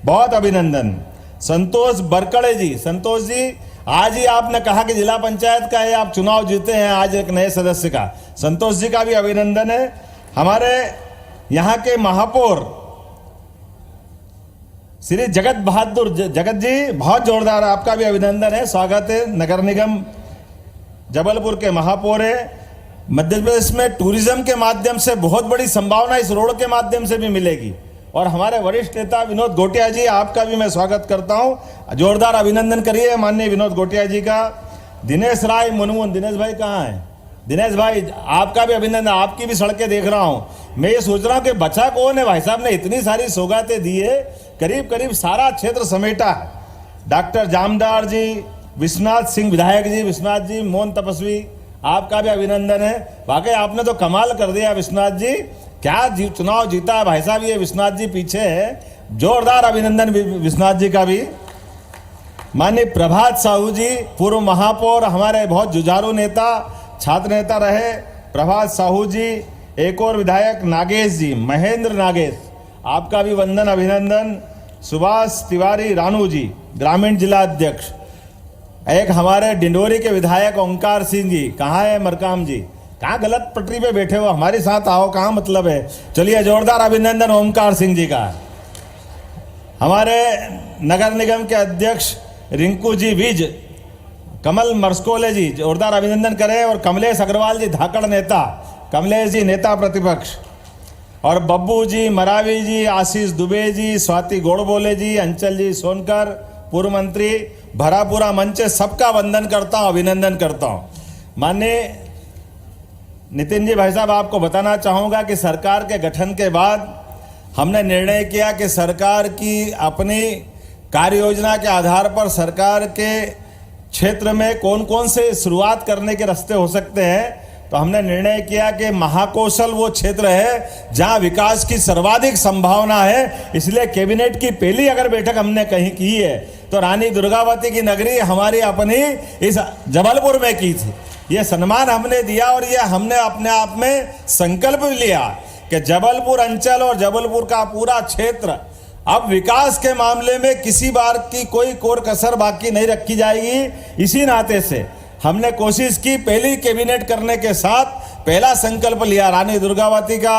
बहुत अभिनंदन। संतोष बरकड़े जी, संतोष जी आज ही आपने कहा कि जिला पंचायत का है, आप चुनाव जीते हैं आज एक नए सदस्य का, संतोष जी का भी अभिनंदन है। हमारे यहाँ के महापौर श्री जगत बहादुर जगत जी, बहुत जोरदार, आपका भी अभिनंदन है, स्वागत है। नगर निगम जबलपुर के महापौर है। मध्य प्रदेश में टूरिज्म के माध्यम से बहुत बड़ी संभावना इस रोड के माध्यम से भी मिलेगी। और हमारे वरिष्ठ नेता विनोद गोटिया जी, आपका भी मैं स्वागत करता हूं, जोरदार अभिनंदन करिए माननीय विनोद गोटिया जी का। दिनेश राय मुनमुन, दिनेश भाई कहाँ हैं? दिनेश भाई आपका भी अभिनंदन, आपकी भी सड़कें देख रहा हूं। मैं ये सोच रहा हूं कि बचा कौन है, भाई साहब ने इतनी सारी सौगातें दी है, करीब करीब सारा क्षेत्र समेटा है। डॉक्टर जामदार जी, विश्वनाथ सिंह विधायक जी, विश्वनाथ जी मोहन तपस्वी, आपका भी अभिनंदन है। वाकई आपने तो कमाल कर दिया विश्वनाथ जी, क्या चुनाव जीता है भाई साहब। ये विश्वनाथ जी पीछे है, जोरदार अभिनंदन विश्वनाथ जी का भी। माननीय प्रभात साहू जी, पूर्व महापौर, हमारे बहुत जुझारू नेता, छात्र नेता रहे प्रभात साहू जी। एक और विधायक नागेश जी, महेंद्र नागेश, आपका भी वंदन अभिनंदन। सुभाष तिवारी रानू जी, ग्रामीण जिला अध्यक्ष। एक हमारे डिंडोरी के विधायक ओंकार सिंह जी, कहाँ है मरकाम जी, कहाँ गलत पटरी पे बैठे हो, हमारे साथ आओ, कहाँ मतलब है। चलिए जोरदार अभिनंदन ओंकार सिंह जी का। हमारे नगर निगम के अध्यक्ष रिंकू जी विज, कमल मरस्कोले जी, जोरदार अभिनंदन करें। और कमलेश अग्रवाल जी, धाकड़ नेता, कमलेश जी नेता प्रतिपक्ष। और बब्बू जी मरावी जी, आशीष दुबे जी, स्वाति गोड़बोले जी, अंचल जी सोनकर, पूर्व मंत्री, भरा पूरा मंच, सबका वंदन करता हूं, अभिनंदन करता हूं। माननीय नितिन जी भाई साहब, आपको बताना चाहूँगा कि सरकार के गठन के बाद हमने निर्णय किया कि सरकार की अपनी कार्य योजना के आधार पर सरकार के क्षेत्र में कौन कौन से शुरुआत करने के रास्ते हो सकते हैं। तो हमने निर्णय किया कि महाकौशल वो क्षेत्र है जहां विकास की सर्वाधिक संभावना है। इसलिए कैबिनेट की पहली अगर बैठक हमने कहीं की है तो रानी दुर्गावती की नगरी हमारी अपनी इस जबलपुर में की थी। ये सम्मान हमने दिया और ये हमने अपने आप में संकल्प भी लिया कि जबलपुर अंचल और जबलपुर का पूरा क्षेत्र अब विकास के मामले में किसी बार की कोई कोर कसर बाकी नहीं रखी जाएगी। इसी नाते से हमने कोशिश की, पहली कैबिनेट करने के साथ पहला संकल्प लिया, रानी दुर्गावती का,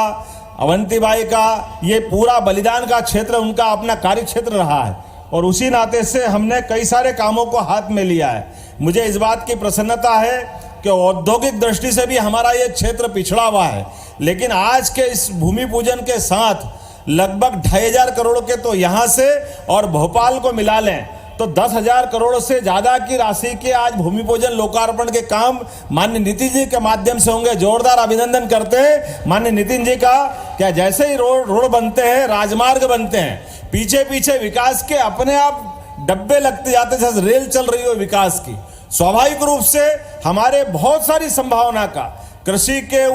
अवंतीबाई का, ये पूरा बलिदान का क्षेत्र उनका अपना कार्य क्षेत्र रहा है और उसी नाते से हमने कई सारे कामों को हाथ में लिया है। मुझे इस बात की प्रसन्नता है कि औद्योगिक दृष्टि से भी हमारा ये क्षेत्र पिछड़ा हुआ है, लेकिन आज के इस भूमि पूजन के साथ लगभग 2500 करोड़ के तो यहाँ से और भोपाल को मिला लें तो 10,000 करोड़ से ज्यादा की राशि के आज भूमि पूजन लोकार्पण के काम माननीय नितिन जी के माध्यम से होंगे। जोरदार अभिनंदन करते हैं माननीय नितिन जी का। क्या जैसे ही रोड बनते हैं, राजमार्ग बनते हैं, पीछे पीछे विकास के अपने आप डब्बे लगते जाते, जैसे रेल चल रही हो विकास की। स्वाभाविक रूप से हमारे बहुत सारी संभावना का, कृषि के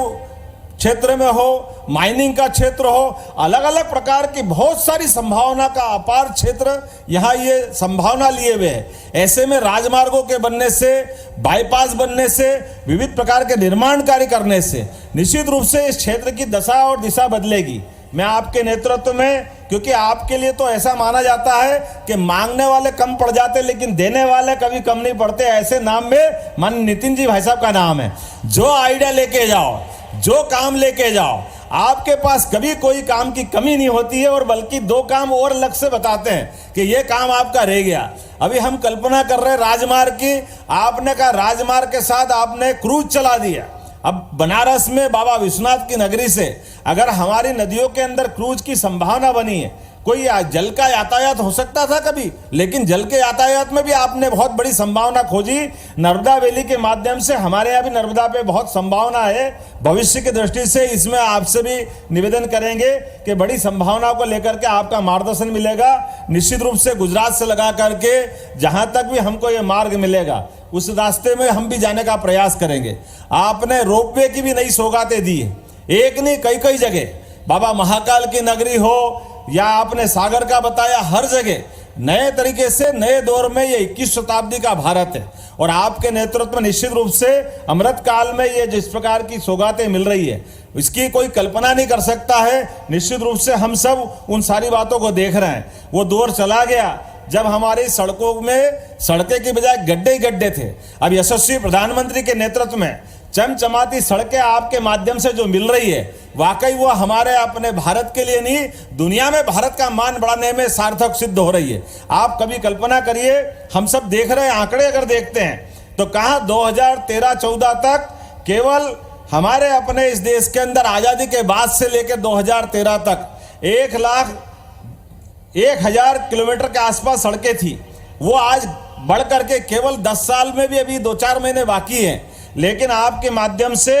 क्षेत्र में हो, माइनिंग का क्षेत्र हो, अलग अलग प्रकार की बहुत सारी संभावना का अपार क्षेत्र यहाँ ये संभावना लिए हुए है। ऐसे में राजमार्गों के बनने से, बाईपास बनने से, विविध प्रकार के निर्माण कार्य करने से निश्चित रूप से इस क्षेत्र की दशा और दिशा बदलेगी। मैं आपके नेतृत्व में, क्योंकि आपके लिए तो ऐसा माना जाता है कि मांगने वाले कम पड़ जाते लेकिन देने वाले कभी कम नहीं पड़ते, ऐसे नाम में माननीय नितिन जी भाई साहब का नाम है। जो आइडिया लेके जाओ, जो काम लेके जाओ, आपके पास कभी कोई काम की कमी नहीं होती है और बल्कि 2 काम और अलग से बताते हैं कि ये काम आपका रह गया। अभी हम कल्पना कर रहे हैं राजमार्ग की, आपने कहा राजमार्ग के साथ आपने क्रूज चला दिया। अब बनारस में बाबा विश्वनाथ की नगरी से अगर हमारी नदियों के अंदर क्रूज की संभावना बनी है, कोई जल का यातायात हो सकता था कभी, लेकिन जल के यातायात में भी आपने बहुत बड़ी संभावना खोजी। नर्मदा वैली के माध्यम से हमारे यहाँ भी नर्मदा पे बहुत संभावना है। भविष्य की दृष्टि से इसमें आपसे भी निवेदन करेंगे कि बड़ी संभावनाओं को लेकर के आपका मार्गदर्शन मिलेगा। निश्चित रूप से गुजरात से लगा करके जहां तक भी हमको ये मार्ग मिलेगा उस रास्ते में हम भी जाने का प्रयास करेंगे। आपने रोपवे की भी नई सौगातें दी है, एक नहीं कई कई जगह। बाबा महाकाल की नगरी हो या आपने सागर का बताया, हर जगह नए तरीके से नए दौर में ये 21 शताब्दी का भारत है और आपके नेतृत्व में निश्चित रूप से अमृत काल में ये जिस प्रकार की सौगातें मिल रही है इसकी कोई कल्पना नहीं कर सकता है। निश्चित रूप से हम सब उन सारी बातों को देख रहे हैं। वो दौर चला गया जब हमारी सड़कों में सड़कें की बजाय गड्ढे ही गड्ढे थे। अब यशस्वी प्रधानमंत्री के नेतृत्व में चमचमाती सड़कें आपके माध्यम से जो मिल रही है, वाकई वो हमारे अपने भारत के लिए नहीं, दुनिया में भारत का मान बढ़ाने में सार्थक सिद्ध हो रही है। आप कभी कल्पना करिए, हम सब देख रहे हैं, आंकड़े अगर देखते हैं तो कहाँ 2013-14 तक केवल हमारे अपने इस देश के अंदर आजादी के बाद से लेकर 2013 तक 1,01,000 किलोमीटर के आसपास सड़कें थी। वो आज बढ़ करके केवल 10 साल में भी अभी 2-4 महीने बाकी हैं, लेकिन आपके माध्यम से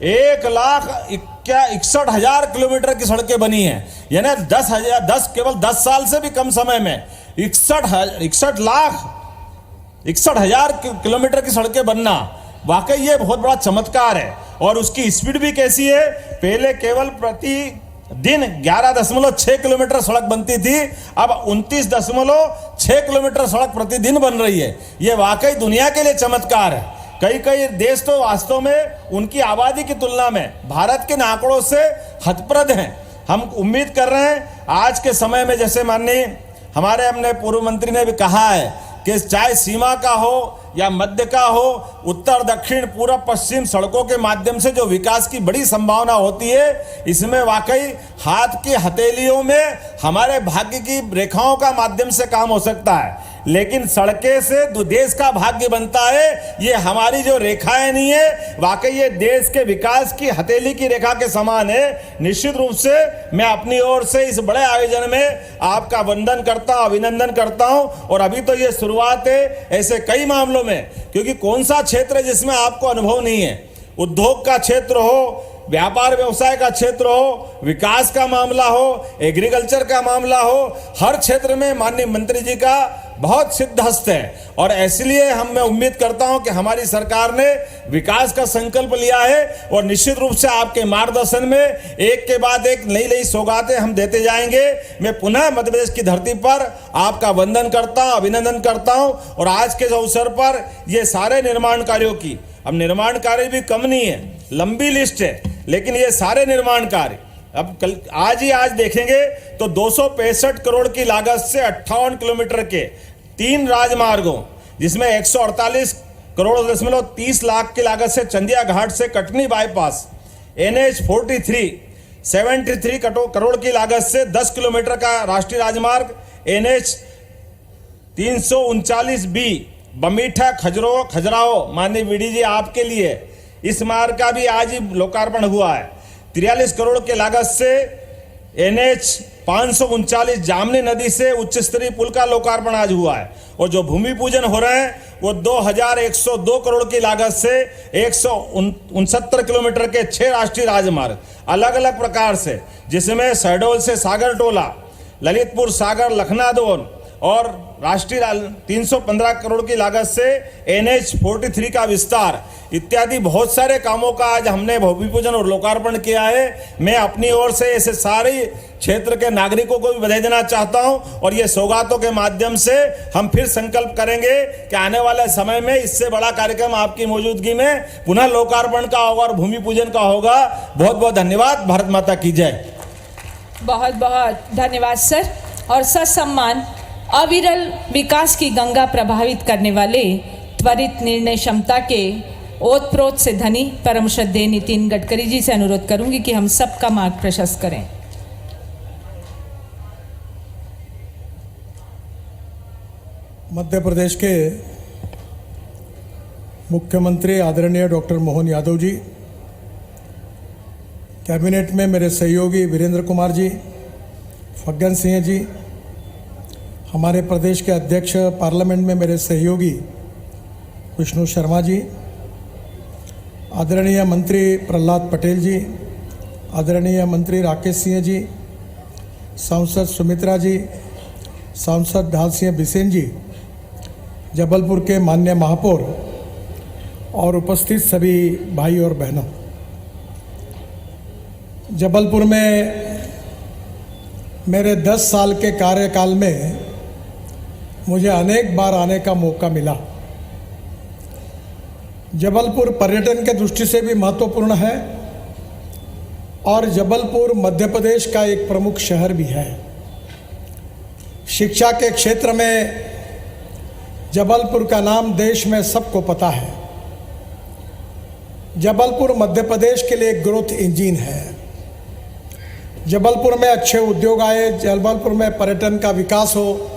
1,61,000 किलोमीटर की सड़कें बनी हैं। यानी केवल 10 साल से भी कम समय में 61,000 किलोमीटर की सड़कें बनना, वाकई ये बहुत बड़ा चमत्कार है। और उसकी स्पीड भी कैसी है, पहले केवल प्रति दिन 11.6 किलोमीटर सड़क बनती थी, अब 29.6 किलोमीटर सड़क प्रतिदिन बन रही है। ये वाकई दुनिया के लिए चमत्कार है। कई देश तो वास्तव में उनकी आबादी की तुलना में भारत के आंकड़ों से हतप्रद हैं। हम उम्मीद कर रहे हैं आज के समय में, जैसे माननीय हमारे अपने पूर्व मंत्री ने भी कहा है कि चाहे सीमा का हो या मध्य का हो, उत्तर दक्षिण पूर्व पश्चिम सड़कों के माध्यम से जो विकास की बड़ी संभावना होती है, इसमें वाकई हाथ की हथेलियों में हमारे भाग्य की रेखाओं का माध्यम से काम हो सकता है, लेकिन सड़कें से देश का भाग्य बनता है। ये हमारी जो रेखाएं नहीं है, वाकई ये देश के विकास की हथेली की रेखा के समान है। निश्चित रूप से मैं अपनी ओर से इस बड़े आयोजन में आपका वंदन करता हूं, अभिनंदन करता हूं। और अभी तो ये शुरुआत है, ऐसे कई मामलों में, क्योंकि कौन सा क्षेत्र है जिसमें आपको अनुभव नहीं है। उद्योग का क्षेत्र हो, व्यापार व्यवसाय का क्षेत्र हो, विकास का मामला हो, एग्रीकल्चर का मामला हो, हर क्षेत्र में माननीय मंत्री जी का बहुत सिद्ध हस्त है। और इसलिए मैं उम्मीद करता हूं कि हमारी सरकार ने विकास का संकल्प लिया है और निश्चित रूप से आपके मार्गदर्शन में एक के बाद एक नई नई सौगातें हम देते जाएंगे। मैं पुनः मध्य प्रदेश की धरती पर आपका वंदन करता हूं, अभिनंदन करता हूं। और आज के अवसर पर ये सारे निर्माण कार्यों की, अब निर्माण कार्य भी कम नहीं है, लंबी लिस्ट है, लेकिन ये सारे निर्माण कार्य अब आज देखेंगे तो 265 करोड़ की लागत से 58 किलोमीटर के 3 राजमार्गों, जिसमें 148 करोड़ 30 लाख की लागत से चंदिया घाट से कटनी बाईपास, NH 43 73 करोड़ की लागत से 10 किलोमीटर का राष्ट्रीय राजमार्ग, NH 339B बमीठा खजुराहो, माननीय वीडी जी आपके लिए इस मार्ग का भी आज ही लोकार्पण हुआ है। 43 करोड़ के लागत से NH 539 जामनी नदी से उच्च स्तरीय पुल का लोकार्पण आज हुआ है। और जो भूमि पूजन हो रहे हैं वो 2102 करोड़ की लागत से 169 किलोमीटर के 6 राष्ट्रीय राजमार्ग अलग अलग प्रकार से, जिसमें शहडोल से सागर टोला, ललितपुर सागर लखनादोन और राष्ट्रीय 315 करोड़ की लागत से NH 43 का विस्तार इत्यादि बहुत सारे कामों का आज हमने भूमि पूजन और लोकार्पण किया है। मैं अपनी ओर से ऐसे सारे क्षेत्र के नागरिकों को भी बधाई देना चाहता हूं। और ये सौगातों के माध्यम से हम फिर संकल्प करेंगे कि आने वाले समय में इससे बड़ा कार्यक्रम आपकी मौजूदगी में पुनः लोकार्पण का होगा और भूमि पूजन का होगा। बहुत बहुत धन्यवाद। भारत माता की जय। बहुत बहुत धन्यवाद सर। और ससम्मान अविरल विकास की गंगा प्रभावित करने वाले त्वरित निर्णय क्षमता के ओतप्रोत से धनी परम श्रद्धेय नितिन गडकरी जी से अनुरोध करूंगी कि हम सबका मार्ग प्रशस्त करें। मध्य प्रदेश के मुख्यमंत्री आदरणीय डॉक्टर मोहन यादव जी, कैबिनेट में मेरे सहयोगी वीरेंद्र कुमार जी, फग्गन सिंह जी, हमारे प्रदेश के अध्यक्ष पार्लियामेंट में मेरे सहयोगी विष्णु शर्मा जी, आदरणीय मंत्री प्रहलाद पटेल जी, आदरणीय मंत्री राकेश सिंह जी, सांसद सुमित्रा जी, सांसद ढाल सिंह बिसेन जी, जबलपुर के माननीय महापौर और उपस्थित सभी भाई और बहनों, जबलपुर में मेरे 10 साल के कार्यकाल में मुझे अनेक बार आने का मौका मिला। जबलपुर पर्यटन के दृष्टि से भी महत्वपूर्ण है और जबलपुर मध्य प्रदेश का एक प्रमुख शहर भी है। शिक्षा के क्षेत्र में जबलपुर का नाम देश में सबको पता है। जबलपुर मध्य प्रदेश के लिए एक ग्रोथ इंजन है। जबलपुर में अच्छे उद्योग आए, जबलपुर में पर्यटन का विकास हो,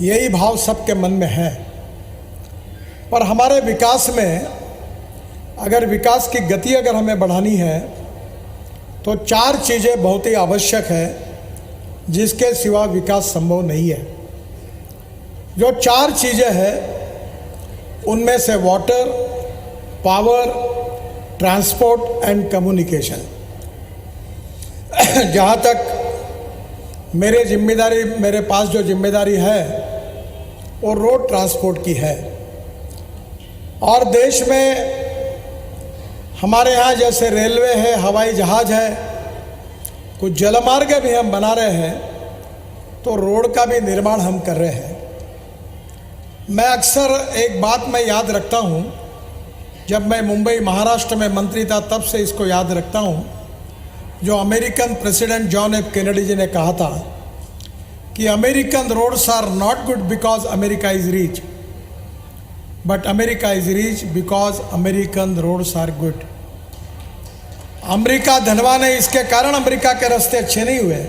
यही भाव सबके मन में है। पर हमारे विकास में अगर विकास की गति अगर हमें बढ़ानी है तो 4 चीज़ें बहुत ही आवश्यक है, जिसके सिवा विकास संभव नहीं है। जो 4 चीज़ें हैं उनमें से water, power, transport and communication. जहाँ तक मेरे पास जो जिम्मेदारी है वो रोड ट्रांसपोर्ट की है। और देश में हमारे यहाँ जैसे रेलवे है, हवाई जहाज़ है, कुछ जलमार्ग भी हम बना रहे हैं, तो रोड का भी निर्माण हम कर रहे हैं। मैं अक्सर एक बात मैं याद रखता हूँ, जब मैं मुंबई महाराष्ट्र में मंत्री था तब से इसको याद रखता हूँ, जो American president John F Kennedy ji ने कहा था कि American roads are not good because America is rich, but America is rich because American roads are good. America धनवान है, इसके कारण अमेरिका के रास्ते अच्छे नहीं हुए,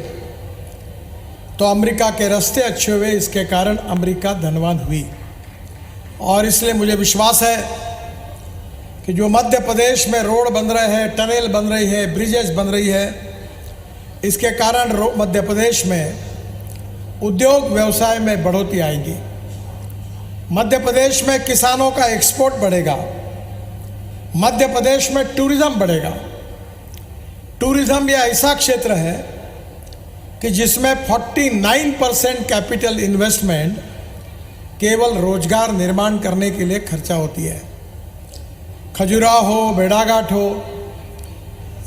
तो अमेरिका के रास्ते अच्छे हुए, इसके कारण अमेरिका धनवान हुई। और इसलिए मुझे विश्वास है कि जो मध्य प्रदेश में रोड बन रहे हैं, टनल बन रही है, ब्रिजेस बन रही है, इसके कारण मध्य प्रदेश में उद्योग व्यवसाय में बढ़ोतरी आएगी। मध्य प्रदेश में किसानों का एक्सपोर्ट बढ़ेगा, मध्य प्रदेश में टूरिज्म बढ़ेगा। टूरिज्म यह ऐसा क्षेत्र है कि जिसमें 49% कैपिटल इन्वेस्टमेंट केवल रोजगार निर्माण करने के लिए खर्चा होती है। खजुराहो हो, भेड़ाघाट हो,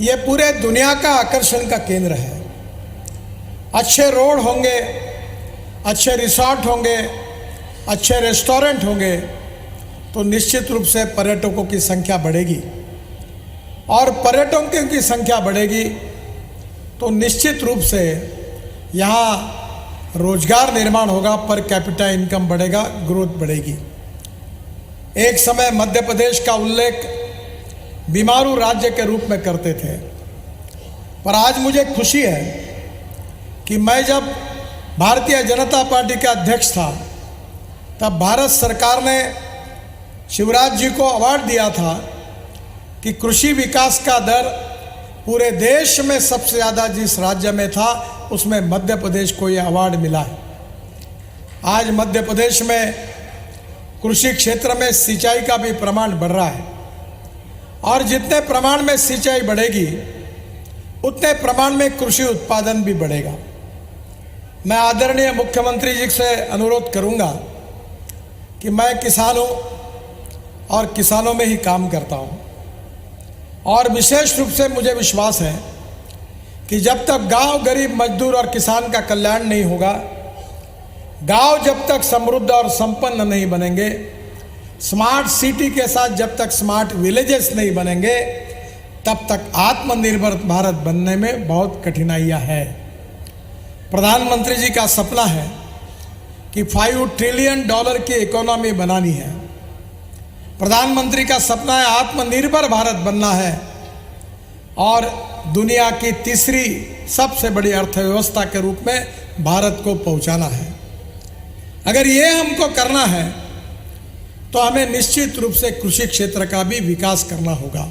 ये पूरे दुनिया का आकर्षण का केंद्र है। अच्छे रोड होंगे, अच्छे रिसोर्ट होंगे, अच्छे रेस्टोरेंट होंगे, तो निश्चित रूप से पर्यटकों की संख्या बढ़ेगी। और पर्यटकों की संख्या बढ़ेगी तो निश्चित रूप से यहाँ रोजगार निर्माण होगा, पर कैपिटा इनकम बढ़ेगा, ग्रोथ बढ़ेगी। एक समय मध्य प्रदेश का उल्लेख बीमारू राज्य के रूप में करते थे, पर आज मुझे खुशी है कि मैं जब भारतीय जनता पार्टी का अध्यक्ष था तब भारत सरकार ने शिवराज जी को अवार्ड दिया था कि कृषि विकास का दर पूरे देश में सबसे ज़्यादा जिस राज्य में था उसमें मध्य प्रदेश को यह अवार्ड मिला है। आज मध्य प्रदेश में कृषि क्षेत्र में सिंचाई का भी प्रमाण बढ़ रहा है, और जितने प्रमाण में सिंचाई बढ़ेगी उतने प्रमाण में कृषि उत्पादन भी बढ़ेगा। मैं आदरणीय मुख्यमंत्री जी से अनुरोध करूंगा कि मैं किसान हूँ और किसानों में ही काम करता हूँ, और विशेष रूप से मुझे विश्वास है कि जब तक गांव गरीब मजदूर और किसान का कल्याण नहीं होगा, गांव जब तक समृद्ध और संपन्न नहीं बनेंगे, स्मार्ट सिटी के साथ जब तक स्मार्ट विलेजेस नहीं बनेंगे, तब तक आत्मनिर्भर भारत बनने में बहुत कठिनाइयां हैं। प्रधानमंत्री जी का सपना है कि $5 ट्रिलियन की इकोनॉमी बनानी है। प्रधानमंत्री का सपना है आत्मनिर्भर भारत बनना है और दुनिया की तीसरी सबसे बड़ी अर्थव्यवस्था के रूप में भारत को पहुंचाना है। अगर ये हमको करना है तो हमें निश्चित रूप से कृषि क्षेत्र का भी विकास करना होगा।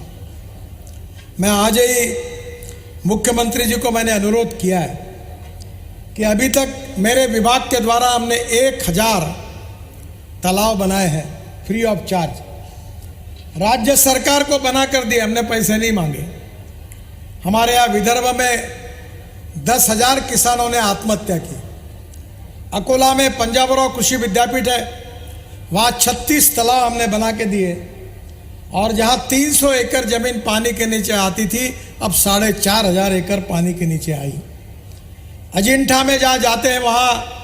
मैं आज ही मुख्यमंत्री जी को मैंने अनुरोध किया है कि अभी तक मेरे विभाग के द्वारा हमने 1000 तालाब बनाए हैं फ्री ऑफ चार्ज। राज्य सरकार को बना कर दिए, हमने पैसे नहीं मांगे। हमारे यहाँ विदर्भ में 10,000 किसानों ने आत्महत्या की। अकोला में पंजाबराव कृषि विद्यापीठ है, वहाँ 36 तालाब हमने बना के दिए, और जहाँ 300 एकड़ जमीन पानी के नीचे आती थी अब 4,500 एकड़ पानी के नीचे आई। अजिंठा में जहाँ जाते हैं वहाँ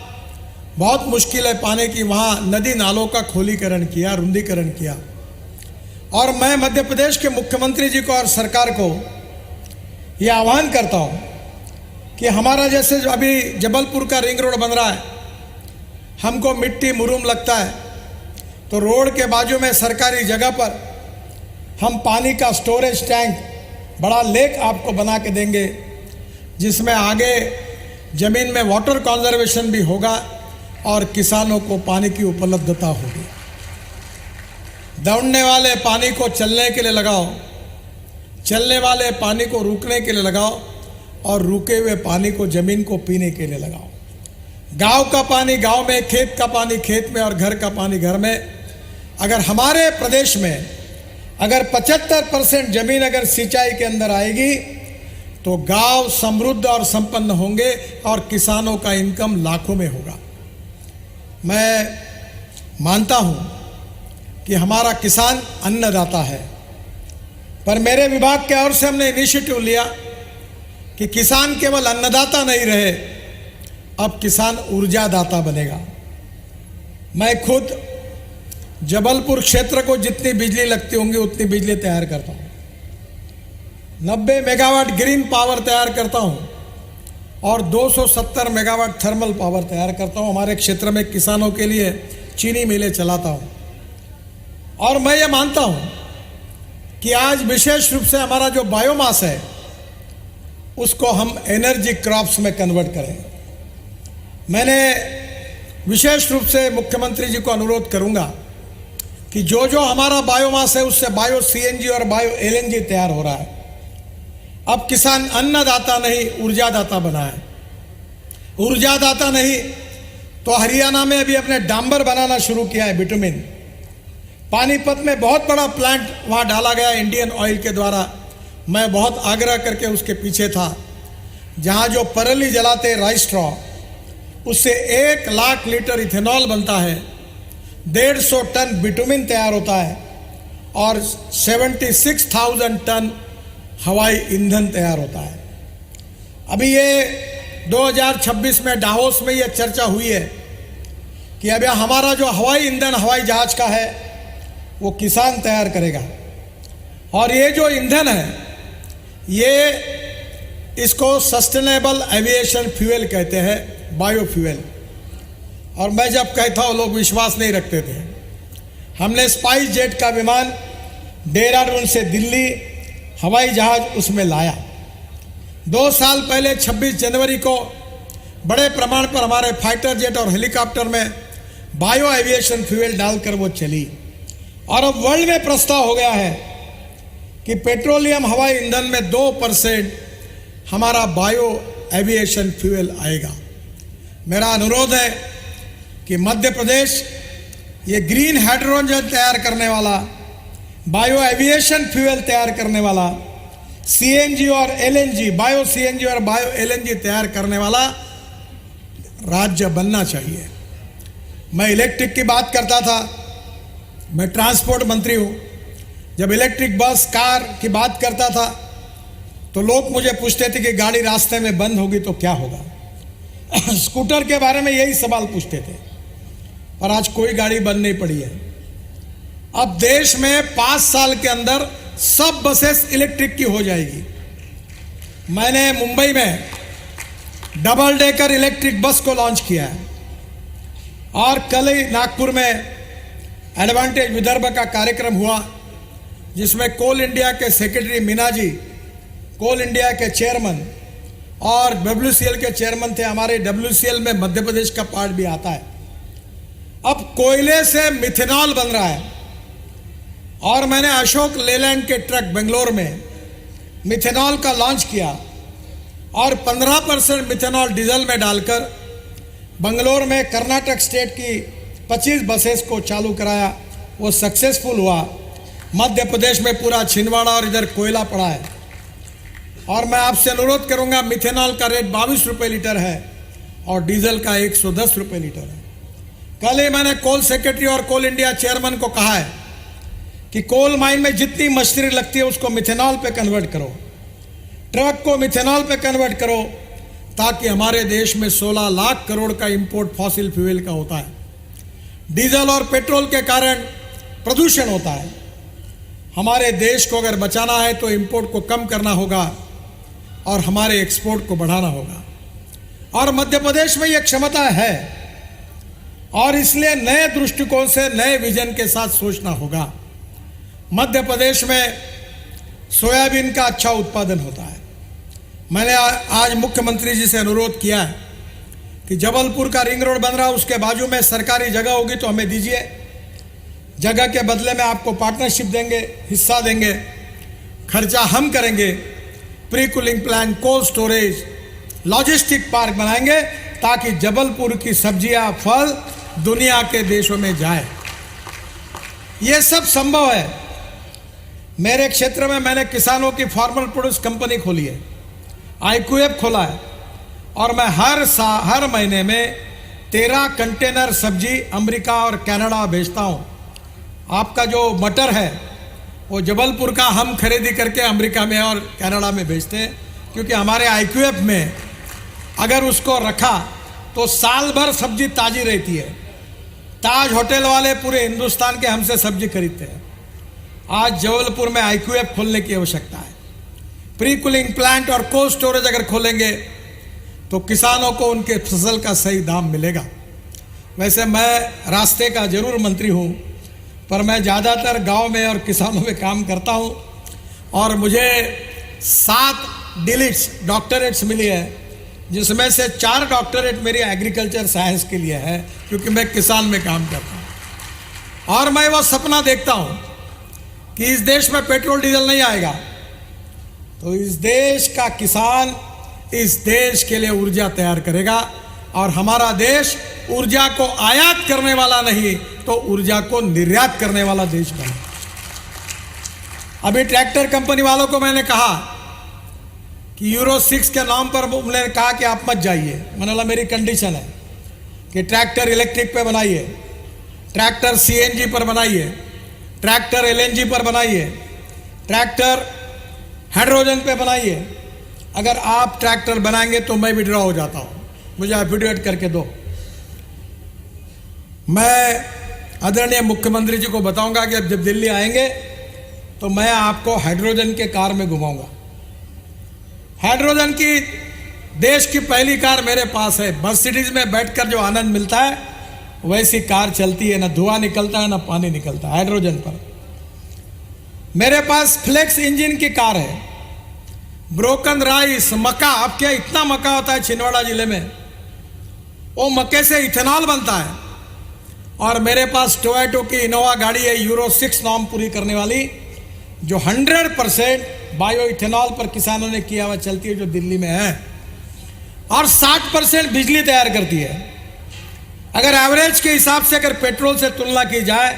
बहुत मुश्किल है पाने की, वहाँ नदी नालों का खोलीकरण किया, रुंदीकरण किया। और मैं मध्य प्रदेश के मुख्यमंत्री जी को और सरकार को ये आह्वान करता हूँ कि हमारा जैसे अभी जबलपुर का रिंग रोड बन रहा है, हमको मिट्टी मुरूम लगता है, तो रोड के बाजू में सरकारी जगह पर हम पानी का स्टोरेज टैंक, बड़ा लेक आपको बना के देंगे, जिसमें आगे ज़मीन में वाटर कंजर्वेशन भी होगा और किसानों को पानी की उपलब्धता होगी। दौड़ने वाले पानी को चलने के लिए लगाओ, चलने वाले पानी को रुकने के लिए लगाओ, और रुके हुए पानी को ज़मीन को पीने के लिए लगाओ। गांव का पानी गांव में, खेत का पानी खेत में, और घर का पानी घर में। अगर हमारे प्रदेश में अगर 75% ज़मीन अगर सिंचाई के अंदर आएगी तो गांव समृद्ध और संपन्न होंगे और किसानों का इनकम लाखों में होगा। मैं मानता हूं कि हमारा किसान अन्नदाता है, पर मेरे विभाग के ओर से हमने इनिशिएटिव लिया कि किसान केवल अन्नदाता नहीं रहे, अब किसान ऊर्जादाता बनेगा। मैं खुद जबलपुर क्षेत्र को जितनी बिजली लगती होंगी उतनी बिजली तैयार करता हूँ। 90 मेगावाट ग्रीन पावर तैयार करता हूँ और 270 मेगावाट थर्मल पावर तैयार करता हूँ। हमारे क्षेत्र में किसानों के लिए चीनी मिलें चलाता हूँ। और मैं ये मानता हूँ कि आज विशेष रूप से हमारा जो बायोमास है उसको हम एनर्जी क्रॉप्स में कन्वर्ट करें। मैंने विशेष रूप से मुख्यमंत्री जी को अनुरोध करूंगा कि जो जो हमारा बायोमास है उससे बायो सीएनजी और बायो एलएनजी तैयार हो रहा है। अब किसान अन्नदाता नहीं ऊर्जादाता बना है। ऊर्जादाता नहीं तो हरियाणा में अभी अपने डांबर बनाना शुरू किया है, बिटुमिन। पानीपत में बहुत बड़ा प्लांट वहाँ डाला गया इंडियन ऑयल के द्वारा। मैं बहुत आग्रह करके उसके पीछे था। जहाँ जो परली जलाते राइस स्ट्रॉ, उससे 1 लाख लीटर इथेनॉल बनता है, 150 टन बिटुमिन तैयार होता है और 76,000 टन हवाई ईंधन तैयार होता है। अभी ये 2026 में डावोस में ये चर्चा हुई है कि अभी हमारा जो हवाई ईंधन हवाई जहाज का है वो किसान तैयार करेगा। और ये जो ईंधन है ये इसको सस्टेनेबल एविएशन फ्यूल कहते हैं, बायोफ्यूल। और मैं जब कहता हूँ लोग विश्वास नहीं रखते थे। हमने स्पाइस जेट का विमान देहरादून से दिल्ली हवाई जहाज उसमें लाया। 2 साल पहले 26 जनवरी को बड़े प्रमाण पर हमारे फाइटर जेट और हेलीकॉप्टर में बायो एविएशन फ्यूल डालकर वो चली। और अब वर्ल्ड में प्रस्ताव हो गया है कि पेट्रोलियम हवाई ईंधन में 2% हमारा बायो एविएशन फ्यूल आएगा। मेरा अनुरोध है कि मध्य प्रदेश ये ग्रीन हाइड्रोजन तैयार करने वाला, बायो एविएशन फ्यूल तैयार करने वाला, सीएनजी और एलएनजी, बायो सीएनजी और बायो एलएनजी तैयार करने वाला राज्य बनना चाहिए। मैं इलेक्ट्रिक की बात करता था, मैं ट्रांसपोर्ट मंत्री हूँ। जब इलेक्ट्रिक बस कार की बात करता था तो लोग मुझे पूछते थे कि गाड़ी रास्ते में बंद होगी तो क्या होगा। स्कूटर के बारे में यही सवाल पूछते थे, पर आज कोई गाड़ी बंद नहीं पड़ी है। अब देश में 5 साल के अंदर सब बसेस इलेक्ट्रिक की हो जाएगी। मैंने मुंबई में डबल डेकर इलेक्ट्रिक बस को लॉन्च किया है और कल ही नागपुर में एडवांटेज विदर्भ का कार्यक्रम हुआ जिसमें कोल इंडिया के सेक्रेटरी मीना जी, कोल इंडिया के चेयरमैन और WCL के चेयरमैन थे। हमारे WCL में मध्य प्रदेश का पार्ट भी आता है। अब कोयले से मिथेनॉल बन रहा है और मैंने अशोक लेलैंड के ट्रक बेंगलोर में मिथेनॉल का लॉन्च किया और 15% मिथेनॉल डीजल में डालकर बेंगलोर में कर्नाटक स्टेट की 25 बसेस को चालू कराया। वो सक्सेसफुल हुआ। मध्य प्रदेश में पूरा छिंदवाड़ा और इधर कोयला पड़ा है। और मैं आपसे अनुरोध करूंगा, मिथेनॉल का रेट 22 रुपये लीटर है और डीजल का 110 रुपये लीटर है। कल ही मैंने कोल सेक्रेटरी और कोल इंडिया चेयरमैन को कहा है कि कोल माइन में जितनी मशीनरी लगती है उसको मिथेनॉल पे कन्वर्ट करो, ट्रक को मिथेनॉल पे कन्वर्ट करो, ताकि हमारे देश में 16 लाख करोड़ का इंपोर्ट फॉसिल फ्यूल का होता है। डीजल और पेट्रोल के कारण प्रदूषण होता है। हमारे देश को अगर बचाना है तो इंपोर्ट को कम करना होगा और हमारे एक्सपोर्ट को बढ़ाना होगा। और मध्य प्रदेश में यह क्षमता है और इसलिए नए दृष्टिकोण से नए विजन के साथ सोचना होगा। मध्य प्रदेश में सोयाबीन का अच्छा उत्पादन होता है। मैंने आज मुख्यमंत्री जी से अनुरोध किया है कि जबलपुर का रिंग रोड बन रहा है, उसके बाजू में सरकारी जगह होगी तो हमें दीजिए। जगह के बदले में आपको पार्टनरशिप देंगे, हिस्सा देंगे, खर्चा हम करेंगे। Pre cooling plant, cold storage, logistic park बनाएंगे ताकि जबलपुर की सब्जियां, फल दुनिया के देशों में जाए। ये सब संभव है। मेरे क्षेत्र में मैंने किसानों की फार्मर प्रोड्यूस कंपनी खोली है, IQF खोला है और मैं हर महीने में 13 कंटेनर सब्जी अमेरिका और कनाडा भेजता हूँ। आपका जो मटर है वो जबलपुर का हम खरीदी करके अमेरिका में और कनाडा में भेजते हैं, क्योंकि हमारे IQF में अगर उसको रखा तो साल भर सब्जी ताजी रहती है। ताज होटल वाले पूरे हिंदुस्तान के हमसे सब्जी खरीदते हैं। आज जबलपुर में IQF खोलने की आवश्यकता है। प्री कूलिंग प्लांट और कोल्ड स्टोरेज अगर खोलेंगे तो किसानों को उनके फसल का सही दाम मिलेगा। वैसे मैं रास्ते का जरूर मंत्री हूँ, पर मैं ज़्यादातर गांव में और किसानों में काम करता हूँ और मुझे 7 डिलीट्स डॉक्टरेट्स मिली है, जिसमें से 4 डॉक्टरेट मेरी एग्रीकल्चर साइंस के लिए है, क्योंकि मैं किसान में काम करता हूँ। और मैं वो सपना देखता हूँ कि इस देश में पेट्रोल डीजल नहीं आएगा तो इस देश का किसान इस देश के लिए ऊर्जा तैयार करेगा और हमारा देश ऊर्जा को आयात करने वाला नहीं तो ऊर्जा को निर्यात करने वाला देश बने। अभी ट्रैक्टर कंपनी वालों को मैंने कहा कि यूरो 6 के नाम पर उन्होंने कहा कि आप मत जाइए। मैंने बोला मेरी कंडीशन है कि ट्रैक्टर इलेक्ट्रिक पे बनाइए, ट्रैक्टर CNG पर बनाइए, ट्रैक्टर LNG पर बनाइए, ट्रैक्टर हाइड्रोजन पे बनाइए। अगर आप ट्रैक्टर बनाएंगे तो मैं विड्रॉ हो जाता हूँ, मुझे एफिडेविट करके दो। मैं आदरणीय मुख्यमंत्री जी को बताऊंगा कि अब जब दिल्ली आएंगे तो मैं आपको हाइड्रोजन के कार में घुमाऊंगा। हाइड्रोजन की देश की पहली कार मेरे पास है। मर्सिडीज में बैठकर जो आनंद मिलता है वैसी कार चलती है, ना धुआं निकलता है ना पानी निकलता है हाइड्रोजन पर। मेरे पास फ्लेक्स इंजन की कार है। ब्रोकन राइस, मक्का, अब क्या इतना मक्का होता है छिंदवाड़ा जिले में, वो मक्के से इथेनॉल बनता है। और मेरे पास टोयोटो की इनोवा गाड़ी है, यूरो 6 नॉर्म पूरी करने वाली, जो 100% बायो इथेनॉल पर किसानों ने किया हुआ चलती है, जो दिल्ली में है, और 60% बिजली तैयार करती है। अगर एवरेज के हिसाब से अगर पेट्रोल से तुलना की जाए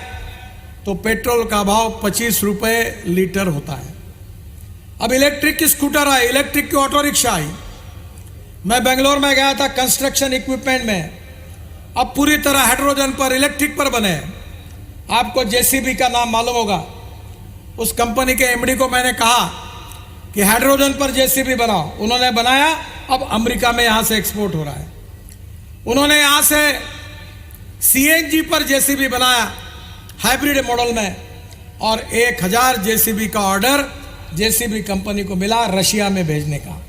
तो पेट्रोल का भाव 25 रुपये लीटर होता है। अब इलेक्ट्रिक की स्कूटर आई, इलेक्ट्रिक की ऑटो रिक्शा आई। मैं बेंगलोर में गया था कंस्ट्रक्शन इक्विपमेंट में, अब पूरी तरह हाइड्रोजन पर, इलेक्ट्रिक पर बने। आपको JCB का नाम मालूम होगा। उस कंपनी के MD को मैंने कहा कि हाइड्रोजन पर JCB बनाओ, उन्होंने बनाया। अब अमेरिका में यहां से एक्सपोर्ट हो रहा है। उन्होंने यहां से CNG पर JCB बनाया हाइब्रिड मॉडल में, और 1000 JCB का ऑर्डर JCB कंपनी को मिला रशिया में भेजने का।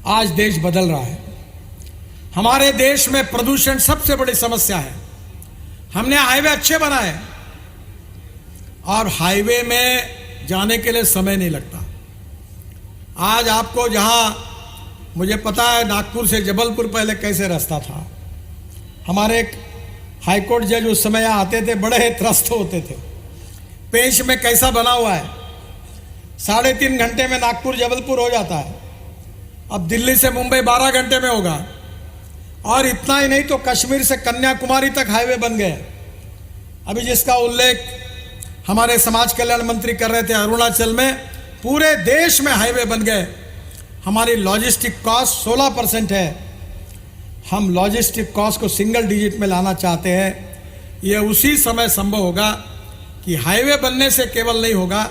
आज देश बदल रहा है। हमारे देश में प्रदूषण सबसे बड़ी समस्या है। हमने हाईवे अच्छे बनाए और हाईवे में जाने के लिए समय नहीं लगता। आज आपको जहां, मुझे पता है नागपुर से जबलपुर पहले कैसे रास्ता था। हमारे एक हाईकोर्ट जज उस समय यहाँ आते थे, बड़े त्रस्त होते थे। पेश में कैसा बना हुआ है, 3.5 घंटे में नागपुर जबलपुर हो जाता है। अब दिल्ली से मुंबई 12 घंटे में होगा। और इतना ही नहीं तो कश्मीर से कन्याकुमारी तक हाईवे बन गए। अभी जिसका उल्लेख हमारे समाज कल्याण मंत्री कर रहे थे, अरुणाचल में पूरे देश में हाईवे बन गए। हमारी लॉजिस्टिक कॉस्ट 16% है। हम लॉजिस्टिक कॉस्ट को सिंगल डिजिट में लाना चाहते हैं। यह उसी समय संभव होगा कि हाईवे बनने से केवल नहीं होगा,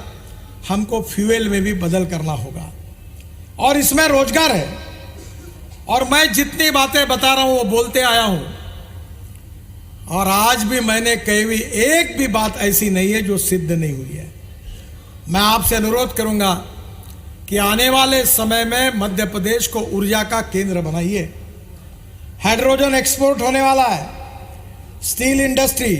हमको फ्यूल में भी बदल करना होगा। और इसमें रोजगार है। और मैं जितनी बातें बता रहा हूं वो बोलते आया हूं, और आज भी मैंने कही हुई एक भी बात ऐसी नहीं है जो सिद्ध नहीं हुई है। मैं आपसे अनुरोध करूंगा कि आने वाले समय में मध्य प्रदेश को ऊर्जा का केंद्र बनाइए। हाइड्रोजन एक्सपोर्ट होने वाला है, steel industry,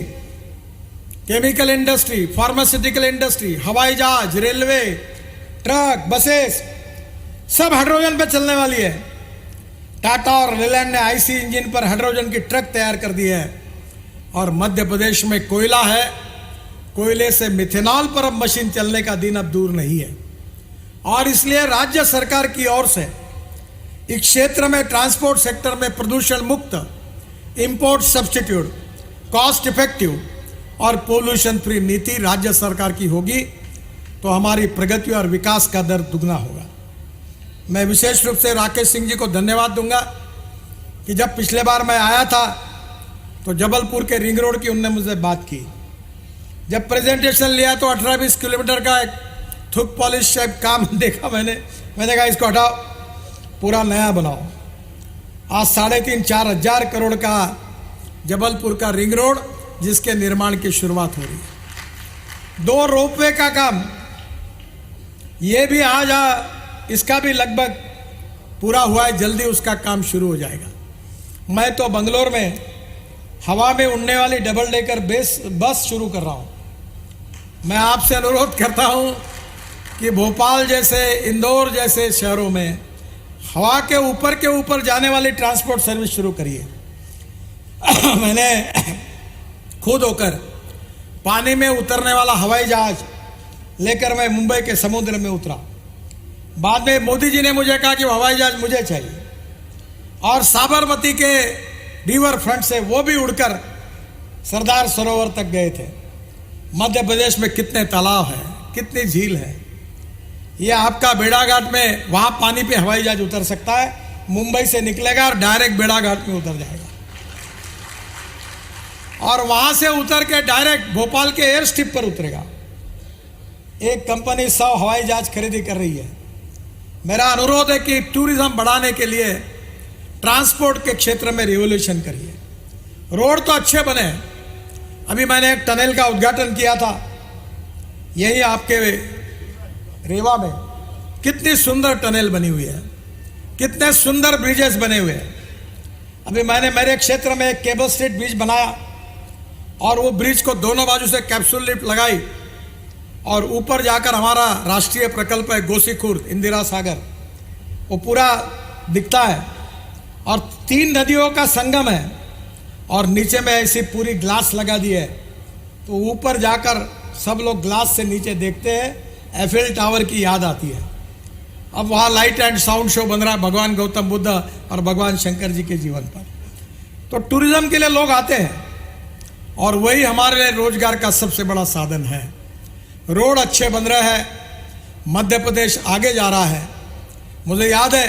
chemical industry, pharmaceutical industry, हवाई जहाज, रेलवे, ट्रक, बसेस सब हाइड्रोजन पर चलने वाली है। टाटा और रिलायंस ने आईसी इंजन पर हाइड्रोजन की ट्रक तैयार कर दी है, और मध्य प्रदेश में कोयला है, कोयले से मिथेनॉल पर अब मशीन चलने का दिन अब दूर नहीं है। और इसलिए राज्य सरकार की ओर से इस क्षेत्र में ट्रांसपोर्ट सेक्टर में प्रदूषण मुक्त, इंपोर्ट सब्स्टिट्यूट, कॉस्ट इफेक्टिव और पोल्यूशन फ्री नीति राज्य सरकार की होगी तो हमारी प्रगति और विकास का दर दुगना होगा। मैं विशेष रूप से राकेश सिंह जी को धन्यवाद दूंगा कि जब पिछले बार मैं आया था तो जबलपुर के रिंग रोड की उनने मुझसे बात की। जब प्रेजेंटेशन लिया तो 18-20 किलोमीटर का एक थुक पॉलिश टाइप काम देखा मैंने कहा इसको हटाओ, पूरा नया बनाओ। आज 3.5-4 हजार करोड़ का जबलपुर का रिंग रोड जिसके निर्माण की शुरुआत हो रही है। 2 रोपवे का काम ये भी आज इसका भी लगभग पूरा हुआ है, जल्दी उसका काम शुरू हो जाएगा। मैं तो बंगलोर में हवा में उड़ने वाली डबल डेकर बस शुरू कर रहा हूं। मैं आपसे अनुरोध करता हूं कि भोपाल जैसे, इंदौर जैसे शहरों में हवा के ऊपर जाने वाली ट्रांसपोर्ट सर्विस शुरू करिए। मैंने खुद होकर पानी में उतरने वाला हवाई जहाज लेकर मैं मुंबई के समुद्र में उतरा। बाद में मोदी जी ने मुझे कहा कि हवाई जहाज मुझे चाहिए, और साबरमती के रिवर फ्रंट से वो भी उड़कर सरदार सरोवर तक गए थे। मध्य प्रदेश में कितने तालाब हैं, कितनी झील है। ये आपका बेड़ाघाट में वहां पानी पे हवाई जहाज उतर सकता है, मुंबई से निकलेगा और डायरेक्ट बेड़ाघाट में उतर जाएगा, और वहां से उतर के डायरेक्ट भोपाल के एयर स्ट्रिप पर उतरेगा। एक कंपनी 100 हवाई जहाज खरीदी कर रही है। मेरा अनुरोध है कि टूरिज्म बढ़ाने के लिए ट्रांसपोर्ट के क्षेत्र में रिवोल्यूशन करिए। रोड तो अच्छे बने, अभी मैंने एक टनल का उद्घाटन किया था यही आपके रेवा में। कितनी सुंदर टनल बनी हुई है, कितने सुंदर ब्रिजेस बने हुए हैं। अभी मैंने मेरे क्षेत्र में एक केबल स्ट्रीट ब्रिज बनाया, और वो ब्रिज को दोनों बाजू से कैप्सूल लिफ्ट लगाई, और ऊपर जाकर हमारा राष्ट्रीय प्रकल्प है गोसीखुर्द इंदिरा सागर, वो पूरा दिखता है, और 3 नदियों का संगम है, और नीचे में ऐसी पूरी ग्लास लगा दी है, तो ऊपर जाकर सब लोग ग्लास से नीचे देखते हैं, एफिल टावर की याद आती है। अब वहाँ लाइट एंड साउंड शो बन रहा है भगवान गौतम बुद्ध और भगवान शंकर जी के जीवन पर। तो टूरिज्म के लिए लोग आते हैं, और वही हमारे लिए रोजगार का सबसे बड़ा साधन है। रोड अच्छे बन रहे हैं, मध्य प्रदेश आगे जा रहा है। मुझे याद है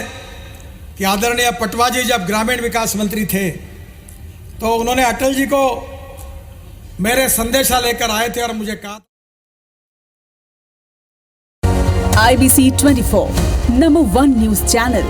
कि आदरणीय पटवा जी जब ग्रामीण विकास मंत्री थे तो उन्होंने अटल जी को मेरे संदेशा लेकर आए थे और मुझे कहा IBC 24 नंबर 1 न्यूज चैनल